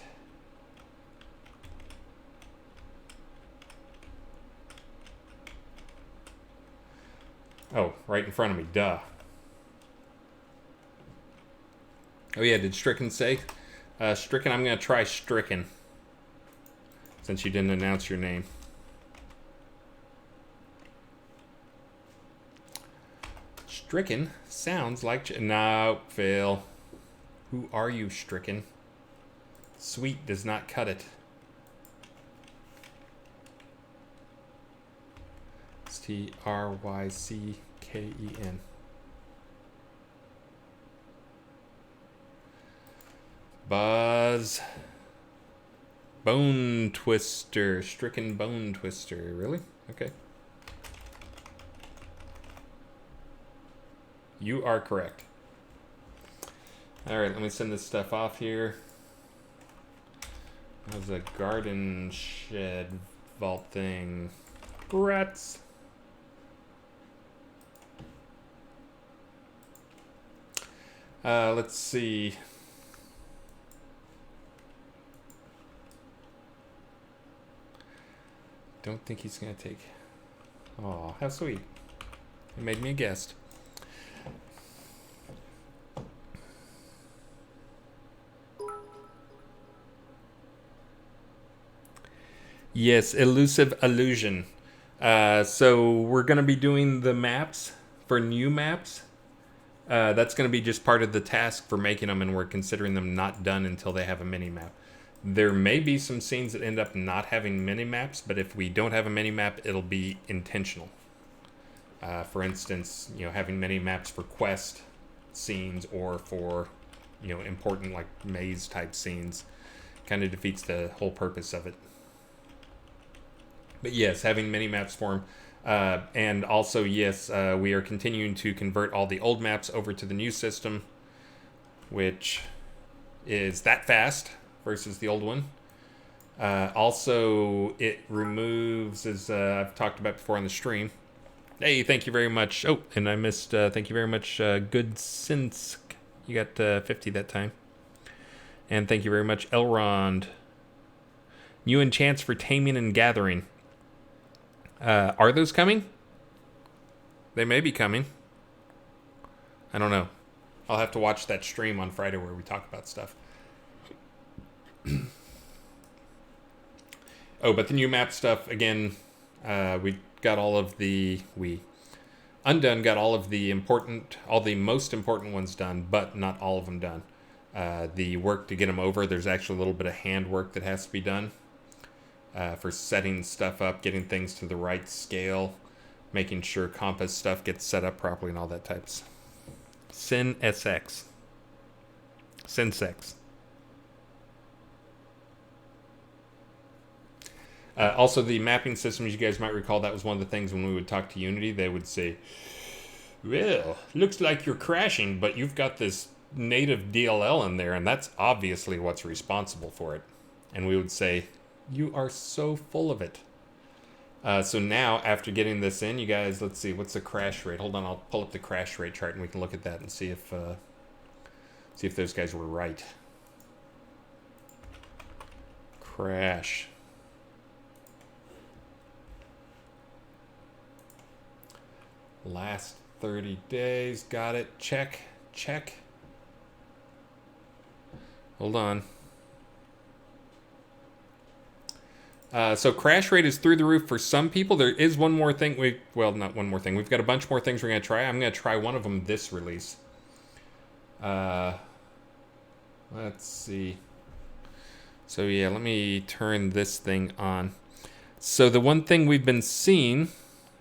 Oh, right in front of me. Duh. Oh yeah, did Stricken say? Stricken, I'm going to try Stricken, since you didn't announce your name. Stricken sounds like... No, fail. Who are you, Stricken? Sweet does not cut it. Strycken. Buzz. Bone Twister. Stricken Bone Twister. Really? Okay. You are correct. Alright, let me send this stuff off here. There's a garden shed vault thing. Rats. Let's see. Don't think he's gonna take. Oh, how sweet. He made me a guest. Yes, elusive illusion. So we're going to be doing the maps for new maps. That's going to be just part of the task for making them, and we're considering them not done until they have a mini map. There may be some scenes that end up not having mini maps, but if we don't have a mini map, it'll be intentional. For instance, having mini maps for quest scenes or for, important like maze type scenes kind of defeats the whole purpose of it. But yes, having mini maps for them. And also, yes, we are continuing to convert all the old maps over to the new system, which is that fast versus the old one. Also, it removes, as I've talked about before on the stream. Hey, thank you very much. Oh, and I missed, thank you very much, Good Sinsk. You got 50 that time. And thank you very much, Elrond. New enchants for taming and gathering. Are those coming? They may be coming. I don't know. I'll have to watch that stream on Friday where we talk about stuff. Oh, but the new map stuff, again, we got all of the... Undone got all of the most important ones done, but not all of them done. The work to get them over, there's actually a little bit of hand work that has to be done. For setting stuff up, getting things to the right scale, making sure compass stuff gets set up properly and all that types. SynSX. Also, the mapping systems, you guys might recall, that was one of the things when we would talk to Unity, they would say, well, looks like you're crashing, but you've got this native DLL in there, and that's obviously what's responsible for it. And we would say, you are so full of it. So now, after getting this in, you guys, let's see, what's the crash rate? Hold on, I'll pull up the crash rate chart, and we can look at that and see if those guys were right. Crash. Last 30 days, got it. Check. Hold on. So crash rate is through the roof for some people. There is one more thing. Not one more thing. We've got a bunch more things we're going to try. I'm going to try one of them this release. Let's see. So yeah, let me turn this thing on. So the one thing we've been seeing...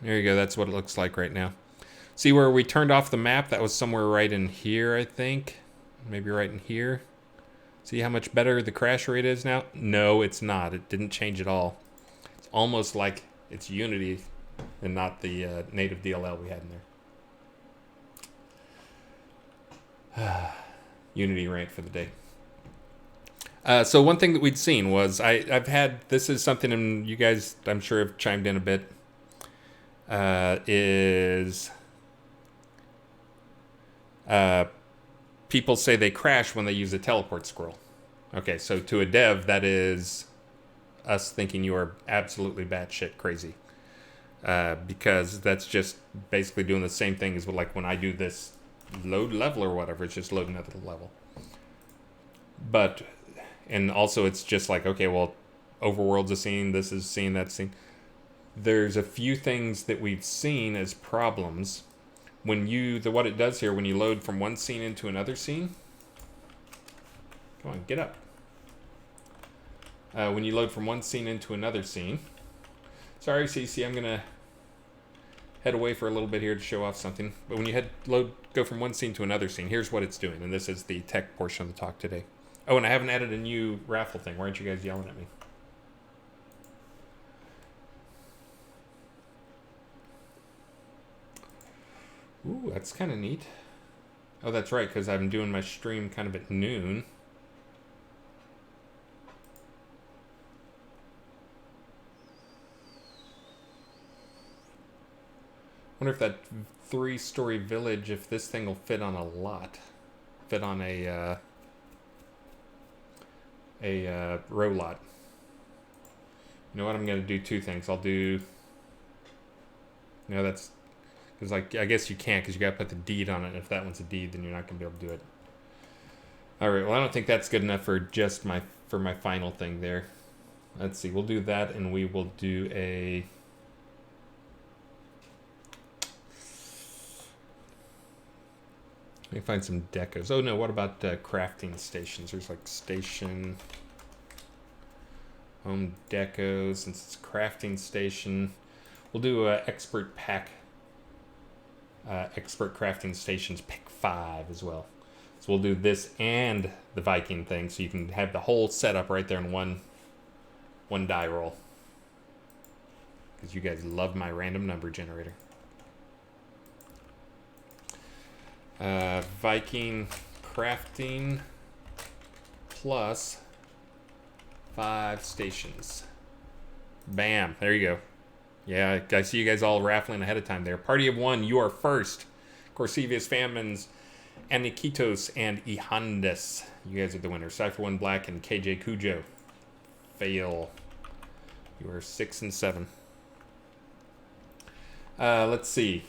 There you go, that's what it looks like right now. See where we turned off the map? That was somewhere right in here, I think. Maybe right in here. See how much better the crash rate is now? No, it's not. It didn't change at all. It's almost like it's Unity and not the native DLL we had in there. Unity rant for the day. So one thing that we'd seen was I've had, this is something, and you guys I'm sure have chimed in a bit, is people say they crash when they use a teleport scroll. Okay, so to a dev, that is us thinking you are absolutely batshit crazy. Because that's just basically doing the same thing as like when I do this load level or whatever, it's just loading another level. But, and also it's just like, okay, well, overworld's a scene, this is scene, that scene. There's a few things that we've seen as problems when what it does here when you load from one scene into another scene. Come on, get up. When you load from one scene into another scene. Sorry, CC, I'm gonna head away for a little bit here to show off something. But when you go from one scene to another scene, here's what it's doing, and this is the tech portion of the talk today. Oh, and I haven't added a new raffle thing. Why aren't you guys yelling at me? Ooh, that's kind of neat. Oh, that's right, because I'm doing my stream kind of at noon. Wonder if that 3-story village, if this thing will fit on a lot. Fit on a row lot. You know what, I'm going to do two things. I'll do... that's... Because, like, I guess you can't because you got to put the deed on it. And if that one's a deed, then you're not going to be able to do it. All right, well, I don't think that's good enough for just my final thing there. Let's see, we'll do that, and we will do a... Let me find some decos. Oh no, what about crafting stations? There's like station, home deco. Since it's crafting station, we'll do a expert pack, expert crafting stations pick 5 as well. So we'll do this and the Viking thing, so you can have the whole setup right there in one die roll. Because you guys love my random number generator. Viking crafting plus 5 stations. Bam, there you go. Yeah, I see you guys all raffling ahead of time there. Party of 1, you are first. Corsevius, Famines, Anikitos, and Ihandas. You guys are the winners. Cypher 1 Black and KJ Cujo. Fail. You are 6 and 7. Let's see.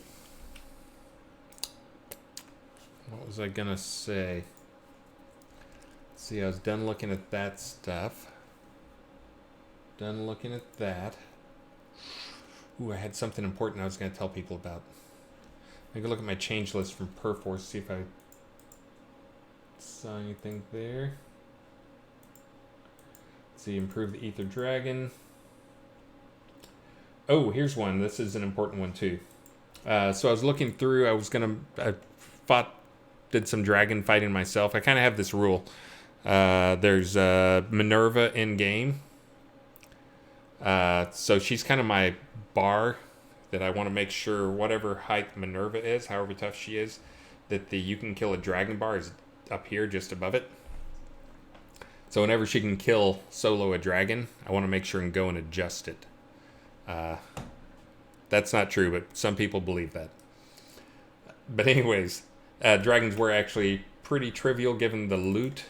What was I gonna say? Let's see, I was done looking at that stuff. Done looking at that. Ooh, I had something important I was gonna tell people about. I can look at my change list from Perforce, see if I saw anything there. Let's see, improve the Ether Dragon. Oh, here's one. This is an important one too. So I was looking through, I did some dragon fighting myself. I kind of have this rule. There's Minerva in game. So she's kind of my bar that I want to make sure whatever height Minerva is, however tough she is, that the you can kill a dragon bar is up here just above it. So whenever she can kill solo a dragon, I want to make sure and go and adjust it. That's not true, but some people believe that. But anyways, dragons were actually pretty trivial given the loot.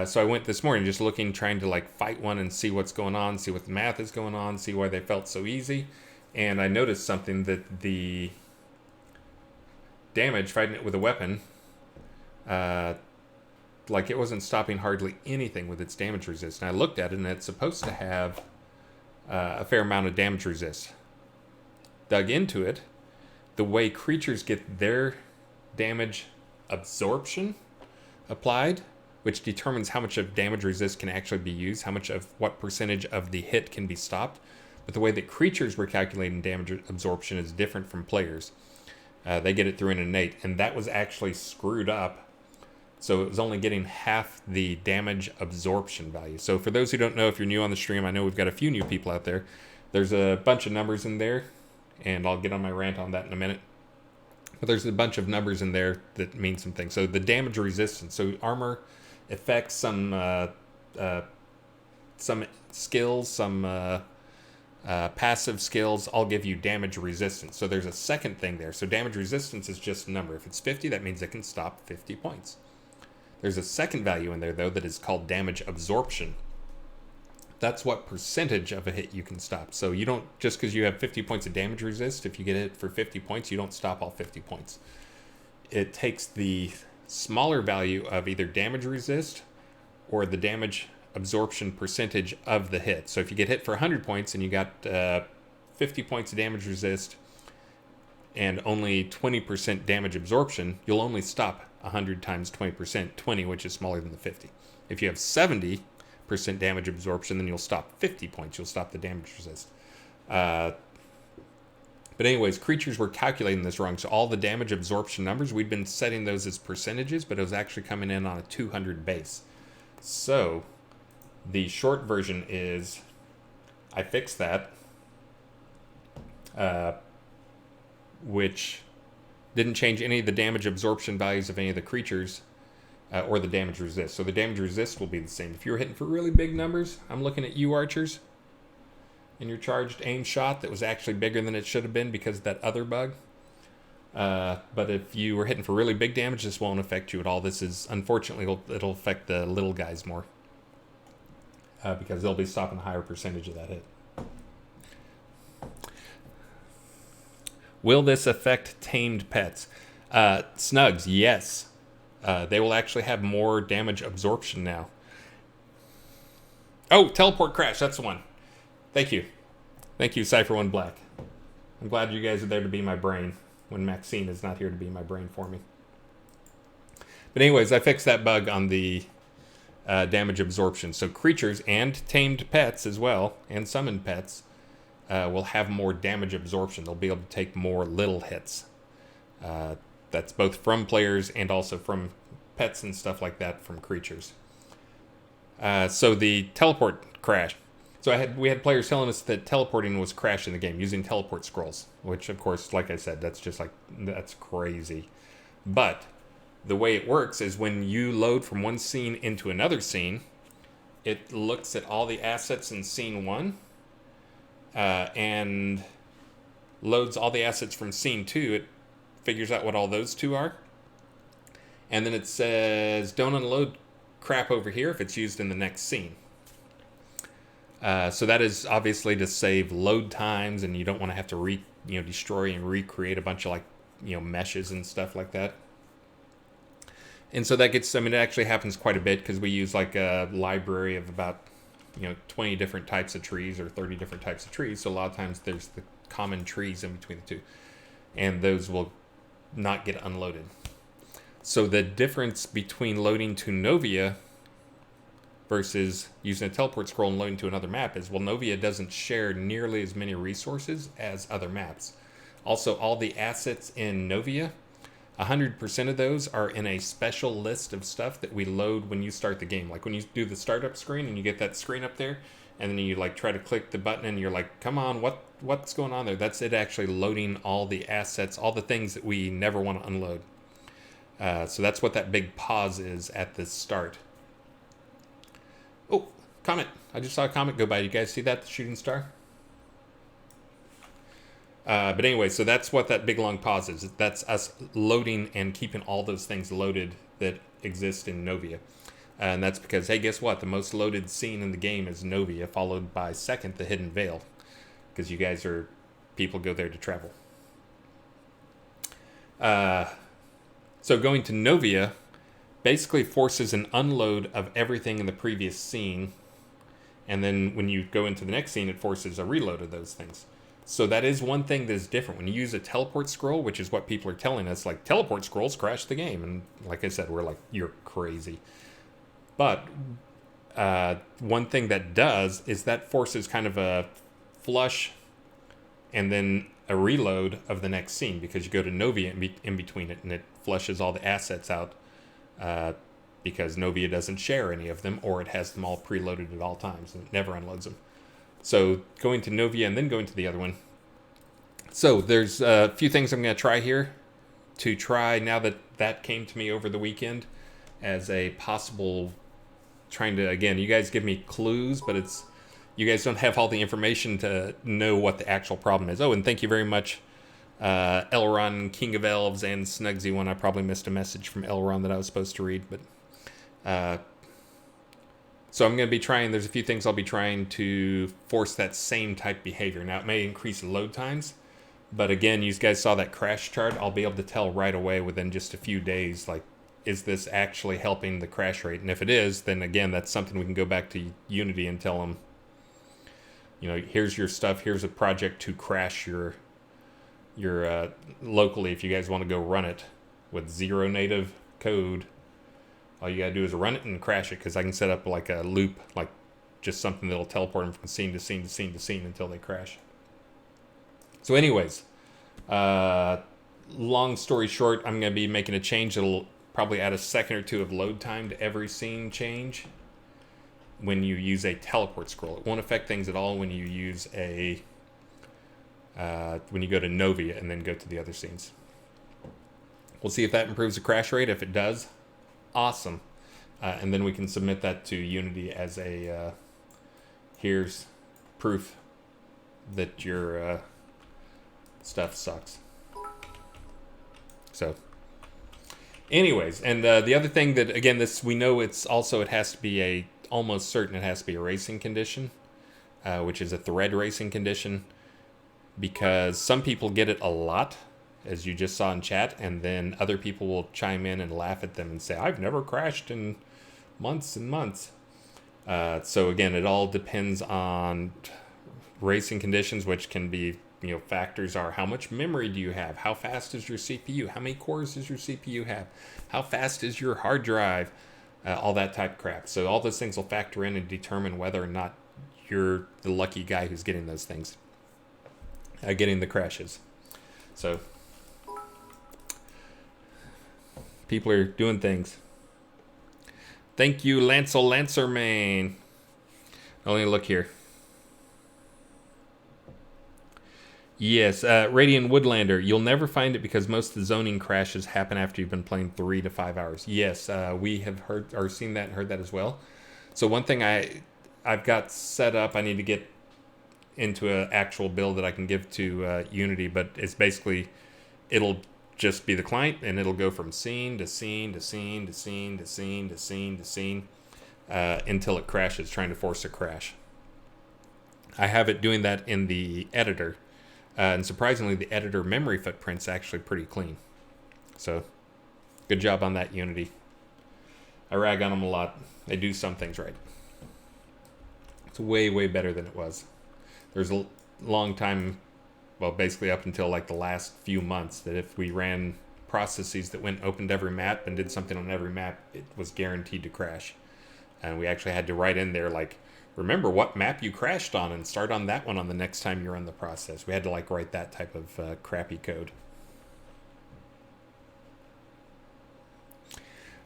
So I went this morning just looking, trying to like fight one and see what's going on, see what the math is going on, see why they felt so easy. And I noticed something, that the damage fighting it with a weapon, like it wasn't stopping hardly anything with its damage resist. And I looked at it and it's supposed to have a fair amount of damage resist. Dug into it, the way creatures get their damage absorption applied, which determines how much of damage resist can actually be used, how much of what percentage of the hit can be stopped. But the way that creatures were calculating damage absorption is different from players. They get it through an innate, and that was actually screwed up. So it was only getting half the damage absorption value. So for those who don't know, if you're new on the stream, I know we've got a few new people out there. There's a bunch of numbers in there, and I'll get on my rant on that in a minute. But there's a bunch of numbers in there that mean some things. So the damage resistance, so armor effects, some skills, some passive skills, all give you damage resistance. So there's a second thing there. So damage resistance is just a number. If it's 50, that means it can stop 50 points. There's a second value in there, though, that is called damage absorption. That's what percentage of a hit you can stop. So you don't, just because you have 50 points of damage resist, if you get hit for 50 points, you don't stop all 50 points. It takes the smaller value of either damage resist or the damage absorption percentage of the hit. So if you get hit for 100 points and you got 50 points of damage resist and only 20% damage absorption, you'll only stop 100 times 20%, 20, which is smaller than the 50. If you have 70% damage absorption, then you'll stop 50 points. You'll stop the damage resist. But anyways, creatures were calculating this wrong. So all the damage absorption numbers, we'd been setting those as percentages, but it was actually coming in on a 200 base. So the short version is I fixed that, which didn't change any of the damage absorption values of any of the creatures or the damage resist. So the damage resist will be the same. If you're hitting for really big numbers, I'm looking at you archers, and your charged aim shot that was actually bigger than it should have been because of that other bug. But if you were hitting for really big damage, this won't affect you at all. This is, unfortunately, it'll affect the little guys more because they'll be stopping a higher percentage of that hit. Will this affect tamed pets? Snugs, yes. They will actually have more damage absorption now. Oh, teleport crash. That's the one. Thank you. Thank you, Cypher One Black. I'm glad you guys are there to be my brain when Maxine is not here to be my brain for me. But anyways, I fixed that bug on the damage absorption. So creatures and tamed pets as well, and summoned pets, will have more damage absorption. They'll be able to take more little hits. That's both from players and also from pets and stuff like that from creatures. So the teleport crash. So we had players telling us that teleporting was crashing the game using teleport scrolls, which of course, like I said, that's crazy. But the way it works is when you load from one scene into another scene, it looks at all the assets in scene 1 and loads all the assets from scene 2. It figures out what all those 2 are. And then it says, don't unload crap over here if it's used in the next scene. So that is obviously to save load times, and you don't want to have to destroy and recreate a bunch of meshes and stuff like that. And so that it actually happens quite a bit because we use a library of about 20 different types of trees or 30 different types of trees. So a lot of times there's the common trees in between the 2, and those will not get unloaded. So the difference between loading to Novia versus using a teleport scroll and loading to another map is, Novia doesn't share nearly as many resources as other maps. Also, all the assets in Novia, 100% of those are in a special list of stuff that we load when you start the game. Like when you do the startup screen and you get that screen up there, and then you try to click the button and you're like, come on, what's going on there? That's it actually loading all the assets, all the things that we never want to unload. So that's what that big pause is at the start. Oh, comment. I just saw a comment go by. You guys see that? The shooting star? But anyway, so that's what that big long pause is. That's us loading and keeping all those things loaded that exist in Novia. And that's because, hey, guess what? The most loaded scene in the game is Novia, followed by second, the Hidden Veil. Because you guys people go there to travel. So going to Novia basically forces an unload of everything in the previous scene, and then when you go into the next scene, it forces a reload of those things. So that is one thing that is different. When you use a teleport scroll, which is what people are telling us, teleport scrolls crash the game, and like I said, we're like, you're crazy. But one thing that does is that forces kind of a flush and then a reload of the next scene, because you go to Novia in between it, and it flushes all the assets out. Because Novia doesn't share any of them, or it has them all preloaded at all times, and it never unloads them. So going to Novia and then going to the other one. So there's a few things I'm going to try here now that came to me over the weekend as a possible trying to, again, you guys give me clues, but you guys don't have all the information to know what the actual problem is. Oh, and thank you very much, Elron, King of Elves, and Snugsy One. I probably missed a message from Elron that I was supposed to read, but so I'm going to be trying, there's a few things I'll be trying to force that same type behavior. Now, it may increase load times, but again, you guys saw that crash chart. I'll be able to tell right away within just a few days, is this actually helping the crash rate? And if it is, then again, that's something we can go back to Unity and tell them, here's your stuff, here's a project to crash your locally if you guys want to go run it with zero native code. All you gotta do is run it and crash it, because I can set up a loop, just something that'll teleport them from scene to scene to scene to scene until they crash. So anyways, long story short, I'm going to be making a change that'll probably add a second or two of load time to every scene change when you use a teleport scroll. It won't affect things at all when you use when you go to Novia and then go to the other scenes. We'll see if that improves the crash rate. If it does, awesome. And then we can submit that to Unity as a here's proof that your stuff sucks. So anyways, and the other thing that, again, we know it has to be almost certain it has to be a racing condition, which is a thread racing condition, because some people get it a lot, as you just saw in chat, and then other people will chime in and laugh at them and say, I've never crashed in months and months. So again, it all depends on racing conditions, which can be, factors are how much memory do you have, how fast is your CPU, how many cores does your CPU have, how fast is your hard drive, all that type of crap. So all those things will factor in and determine whether or not you're the lucky guy who's getting those things, getting the crashes. So people are doing things. Thank you, Lancel Lancermain. Only look here. Yes, Radiant Woodlander. You'll never find it because most of the zoning crashes happen after you've been playing 3 to 5 hours. Yes, we have heard or seen that and heard that as well. So one thing I've got set up, I need to get into an actual build that I can give to Unity, but it's basically, it'll just be the client and it'll go from scene to scene to scene to scene to scene to scene to scene until it crashes, trying to force a crash. I have it doing that in the editor. And surprisingly, the editor memory footprint's actually pretty clean. So, good job on that, Unity. I rag on them a lot. They do some things right. It's way, way better than it was. There's a long time, well, basically up until like the last few months, that if we ran processes that went open to every map and did something on every map, it was guaranteed to crash. And we actually had to write in there, like, remember what map you crashed on and start on that one on the next time you run the process. We had to like write that type of crappy code.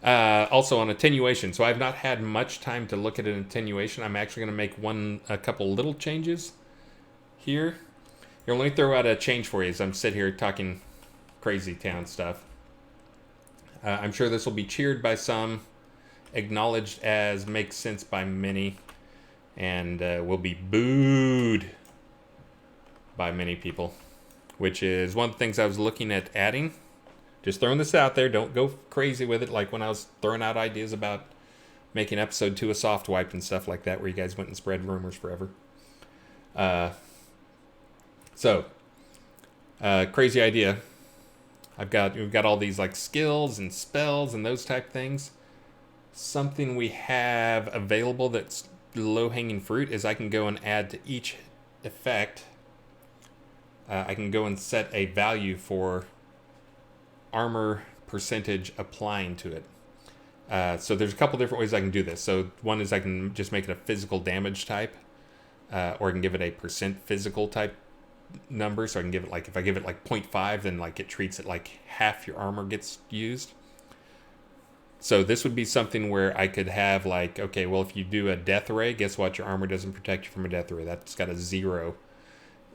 Also on attenuation. So I've not had much time to look at an attenuation. I'm actually going to make a couple little changes here. Here, let me throw out a change for you as I'm sitting here talking crazy town stuff. I'm sure this will be cheered by some, acknowledged as makes sense by many, and will be booed by many people, which is one of the things I was looking at adding. Just throwing this out there. Don't go crazy with it like when I was throwing out ideas about making episode 2 a soft wipe and stuff like that, where you guys went and spread rumors forever. Crazy idea. We've got all these like skills and spells and those type things. Something we have available that's low-hanging fruit is I can go and add to each effect. I can go and set a value for armor percentage applying to it. So there's a couple different ways I can do this. So one is I can just make it a physical damage type, or I can give it a percent physical type number. So I can give it like, if I give it like 0.5, then like it treats it like half your armor gets used. So this would be something where I could have like, okay, well, if you do a death ray, guess what? Your armor doesn't protect you from a death ray. That's got a 0.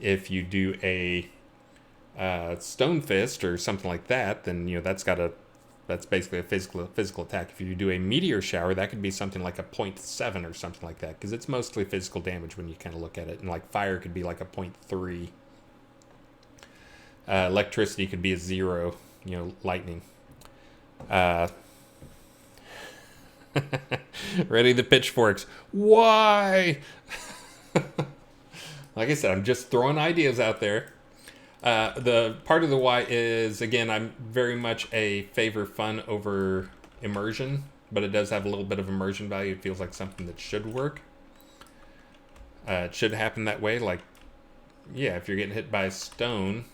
If you do a stone fist or something like that, then that's basically a physical attack. If you do a meteor shower, that could be something like a 0.7 or something like that, because it's mostly physical damage when you kind of look at it. And like fire could be like a 0.3. Electricity could be a 0. Lightning. Ready the pitchforks. Why? Like I said, I'm just throwing ideas out there. The part of the why is, again, I'm very much a favor fun over immersion, but it does have a little bit of immersion value. It feels like something that should work. It should happen that way. Like, yeah, if you're getting hit by a stone,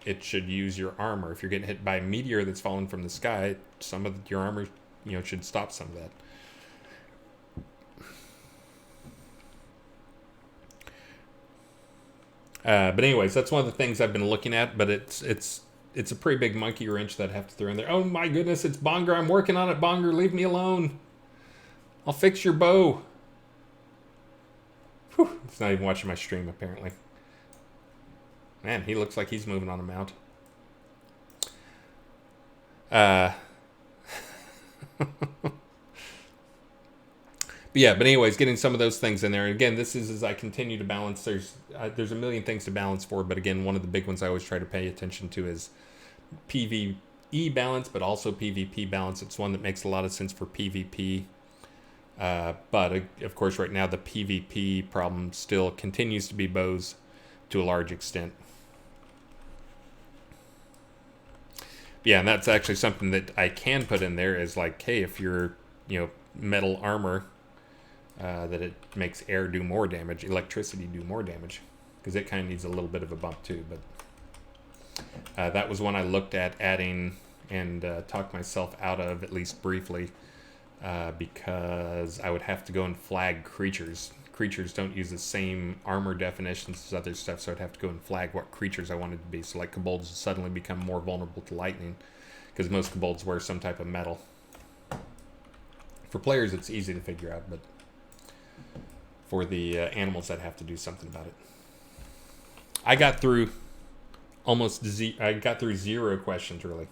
it should use your armor. If you're getting hit by a meteor that's fallen from the sky, some of your armor should stop some of that. But anyways, that's one of the things I've been looking at, but it's a pretty big monkey wrench that I have to throw in there. Oh my goodness, it's Bonger. I'm working on it, Bonger. Leave me alone. I'll fix your bow. Whew, it's not even watching my stream, apparently. Man, he looks like he's moving on a mount. But anyways, getting some of those things in there. And again, this is as I continue to balance. There's a million things to balance for, but again, one of the big ones I always try to pay attention to is PvE balance, but also PvP balance. It's one that makes a lot of sense for PvP. But of course, right now the PvP problem still continues to be bows to a large extent. Yeah, and that's actually something that I can put in there is like, hey, if you're, metal armor, that it makes air do more damage, electricity do more damage, because it kind of needs a little bit of a bump too. But that was one I looked at adding and talked myself out of, at least briefly, because I would have to go and flag creatures. Creatures don't use the same armor definitions as other stuff, so I'd have to go and flag what creatures I wanted to be. So like kobolds suddenly become more vulnerable to lightning, because most kobolds wear some type of metal. For players, it's easy to figure out, but for the animals, I'd have to do something about it. I got through zero questions, really.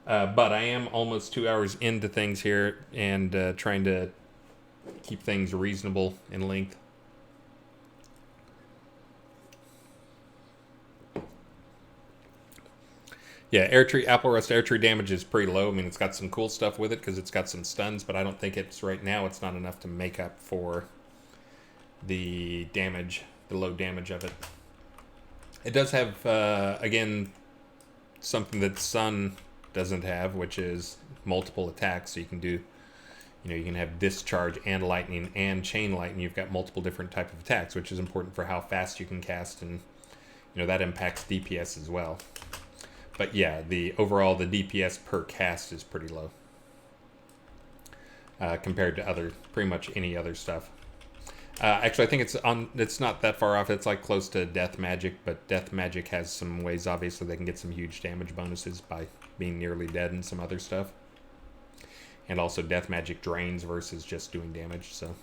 But I am almost 2 hours into things here and trying to keep things reasonable in length. Yeah, Apple Rust air tree damage is pretty low. I mean, it's got some cool stuff with it because it's got some stuns, but I don't think right now it's not enough to make up for the damage, the low damage of it. It does have, again, something that Sun doesn't have, which is multiple attacks. So you can do, you can have discharge and lightning and chain lightning. You've got multiple different type of attacks, which is important for how fast you can cast, and that impacts DPS as well. But yeah, the DPS per cast is pretty low compared to pretty much any other stuff. Actually, I think it's not that far off. It's like close to Death Magic, but Death Magic has some ways, obviously, they can get some huge damage bonuses by being nearly dead and some other stuff. And also Death Magic drains versus just doing damage, so.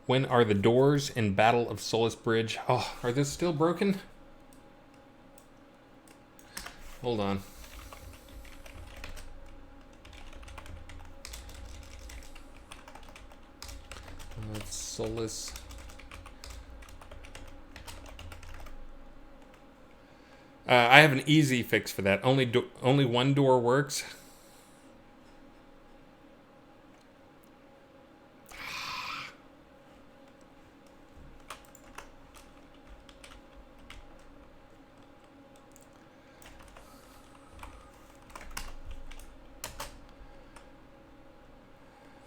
When are the doors in Battle of Solus Bridge? Oh, are those still broken? Hold on. Solus. I have an easy fix for that. Only one door works.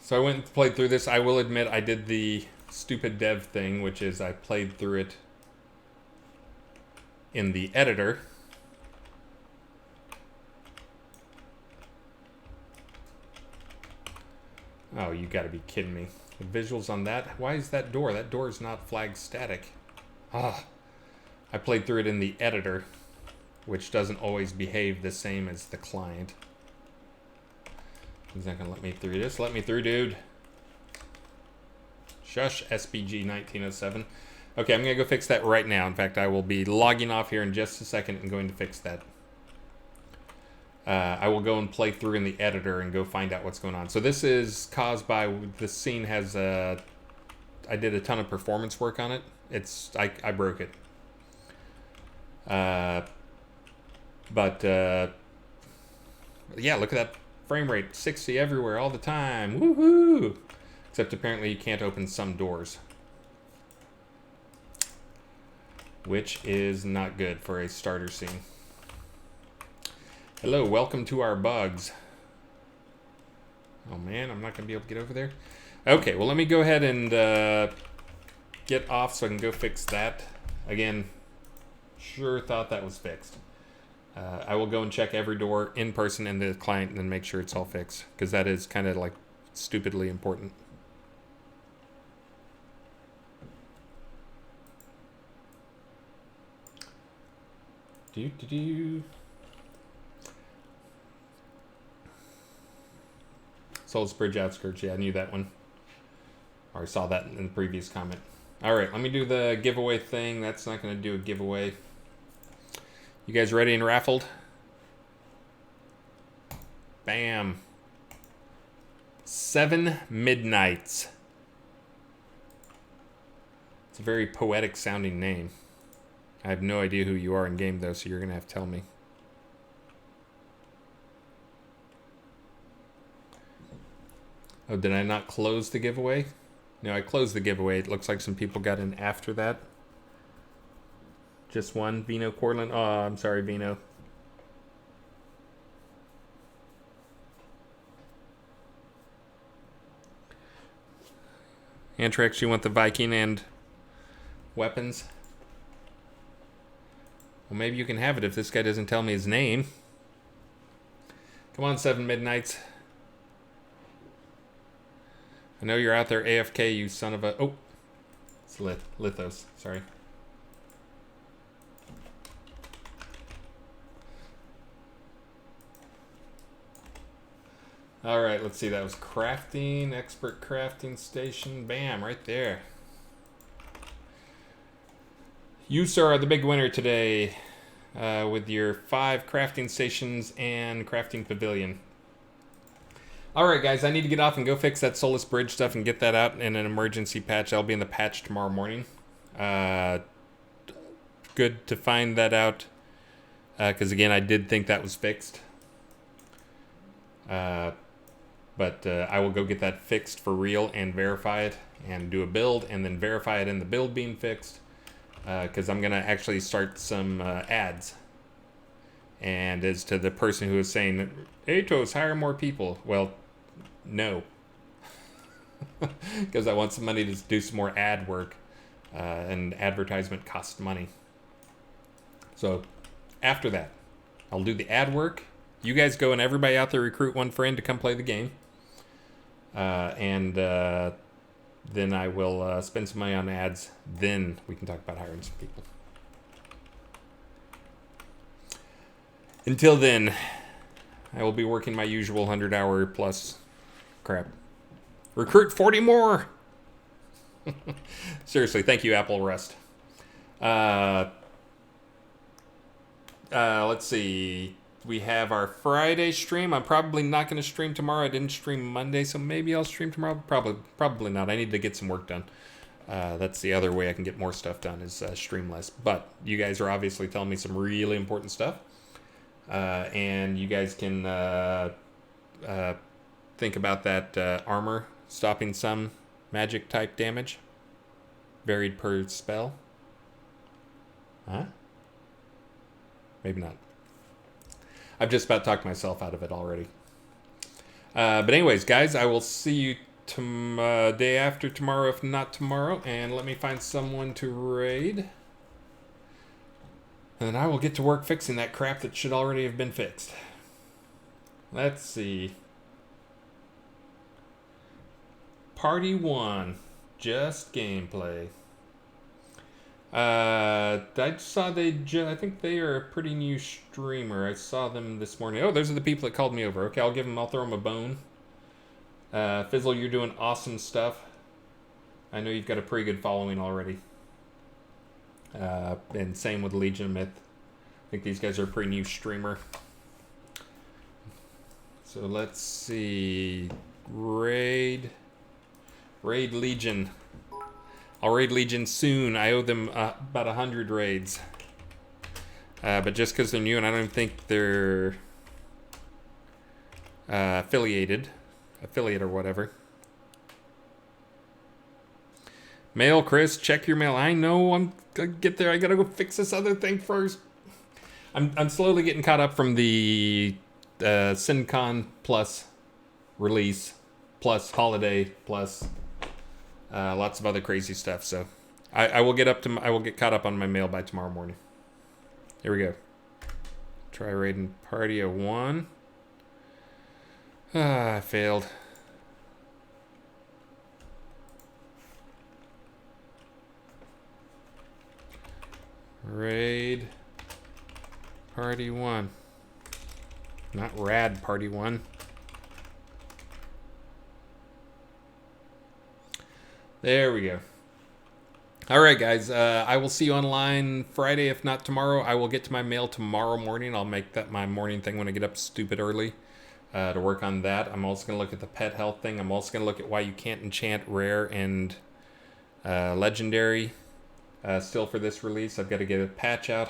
So I went and played through this. I will admit I did the stupid dev thing, which is I played through it in the editor. Oh, you gotta be kidding me. The visuals on that? Why is that door? That door is not flag static. Ah, I played through it in the editor, which doesn't always behave the same as the client. He's not gonna let me through this. Let me through, dude. Shush, SBG 1907. Okay, I'm gonna go fix that right now. In fact, I will be logging off here in just a second and going to fix that. I will go and play through in the editor and go find out what's going on. So this is caused by, the scene has I did a ton of performance work on it. I broke it. But yeah, look at that frame rate, 60 everywhere all the time. Woohoo! Except apparently you can't open some doors, which is not good for a starter scene. Hello, welcome to our bugs. Oh man, I'm not gonna be able to get over there. Okay, well let me go ahead and get off so I can go fix that. Again, sure thought that was fixed. I will go and check every door in person in the client and then make sure it's all fixed, because that is kind of like stupidly important. Solus Bridge outskirts. Yeah, I knew that one. Or I saw that in the previous comment. All right, let me do the giveaway thing. That's not going to do a giveaway. You guys ready and raffled? Bam. 7 Midnights. It's a very poetic sounding name. I have no idea who you are in game though, so you're going to have to tell me. Oh, did I not close the giveaway? No, I closed the giveaway. It looks like some people got in after that. Just one, Vino Cortland. Oh, I'm sorry, Vino. Antrax, you want the Viking and weapons? Well, maybe you can have it if this guy doesn't tell me his name. Come on, 7 Midnights. I know you're out there AFK, you son of a... Oh, it's Lithos. Sorry. All right, let's see. That was crafting, expert crafting station. Bam, right there. You, sir, are the big winner today with your 5 crafting stations and crafting pavilion. All right, guys, I need to get off and go fix that Solus Bridge stuff and get that out in an emergency patch. I'll be in the patch tomorrow morning. Good to find that out because, again, I did think that was fixed. But I will go get that fixed for real and verify it and do a build and then verify it in the build being fixed because I'm going to actually start some ads. And as to the person who is saying, Atos, hire more people. Well, no. Because I want some money to do some more ad work. And advertisement costs money. So after that, I'll do the ad work. You guys go and everybody out there recruit one friend to come play the game. Then I will spend some money on ads. Then we can talk about hiring some people. Until then, I will be working my usual 100-hour plus crap. Recruit 40 more! Seriously, thank you, Apple Rust. Let's see. We have our Friday stream. I'm probably not going to stream tomorrow. I didn't stream Monday, so maybe I'll stream tomorrow. Probably not. I need to get some work done. That's the other way I can get more stuff done is stream less. But you guys are obviously telling me some really important stuff. And you guys can think about that armor stopping some magic type damage. Varied per spell. Huh? Maybe not. I've just about talked myself out of it already. But anyways, guys, I will see you day after tomorrow, if not tomorrow. And let me find someone to raid. And then I will get to work fixing that crap that should already have been fixed. Let's see. Party 1. Just gameplay. I saw I think they are a pretty new streamer. I saw them this morning. Oh, those are the people that called me over. Okay, I'll throw them a bone. Fizzle, you're doing awesome stuff. I know you've got a pretty good following already. And same with Legion Myth. I think these guys are a pretty new streamer. So let's see. Raid Legion. I'll raid Legion soon. I owe them about 100 raids. But just because they're new, and I don't even think they're affiliate or whatever. Mail, Chris, check your mail. I know, I'm gonna get there. I gotta go fix this other thing first. I'm slowly getting caught up from the SynCon plus release plus holiday plus lots of other crazy stuff. So I will get caught up on my mail by tomorrow morning. Here we go. Try raiding party of 1. I failed. Raid party 1. Not rad party 1. There we go. All right, guys. I will see you online Friday, if not tomorrow. I will get to my mail tomorrow morning. I'll make that my morning thing when I get up stupid early to work on that. I'm also going to look at the pet health thing. I'm also going to look at why you can't enchant rare and legendary still for this release. I've got to get a patch out.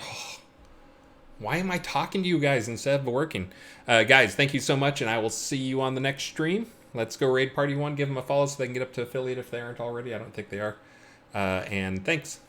Why am I talking to you guys instead of working? Guys, thank you so much, and I will see you on the next stream. Let's go raid party 1. Give them a follow so they can get up to affiliate if they aren't already. I don't think they are. And thanks.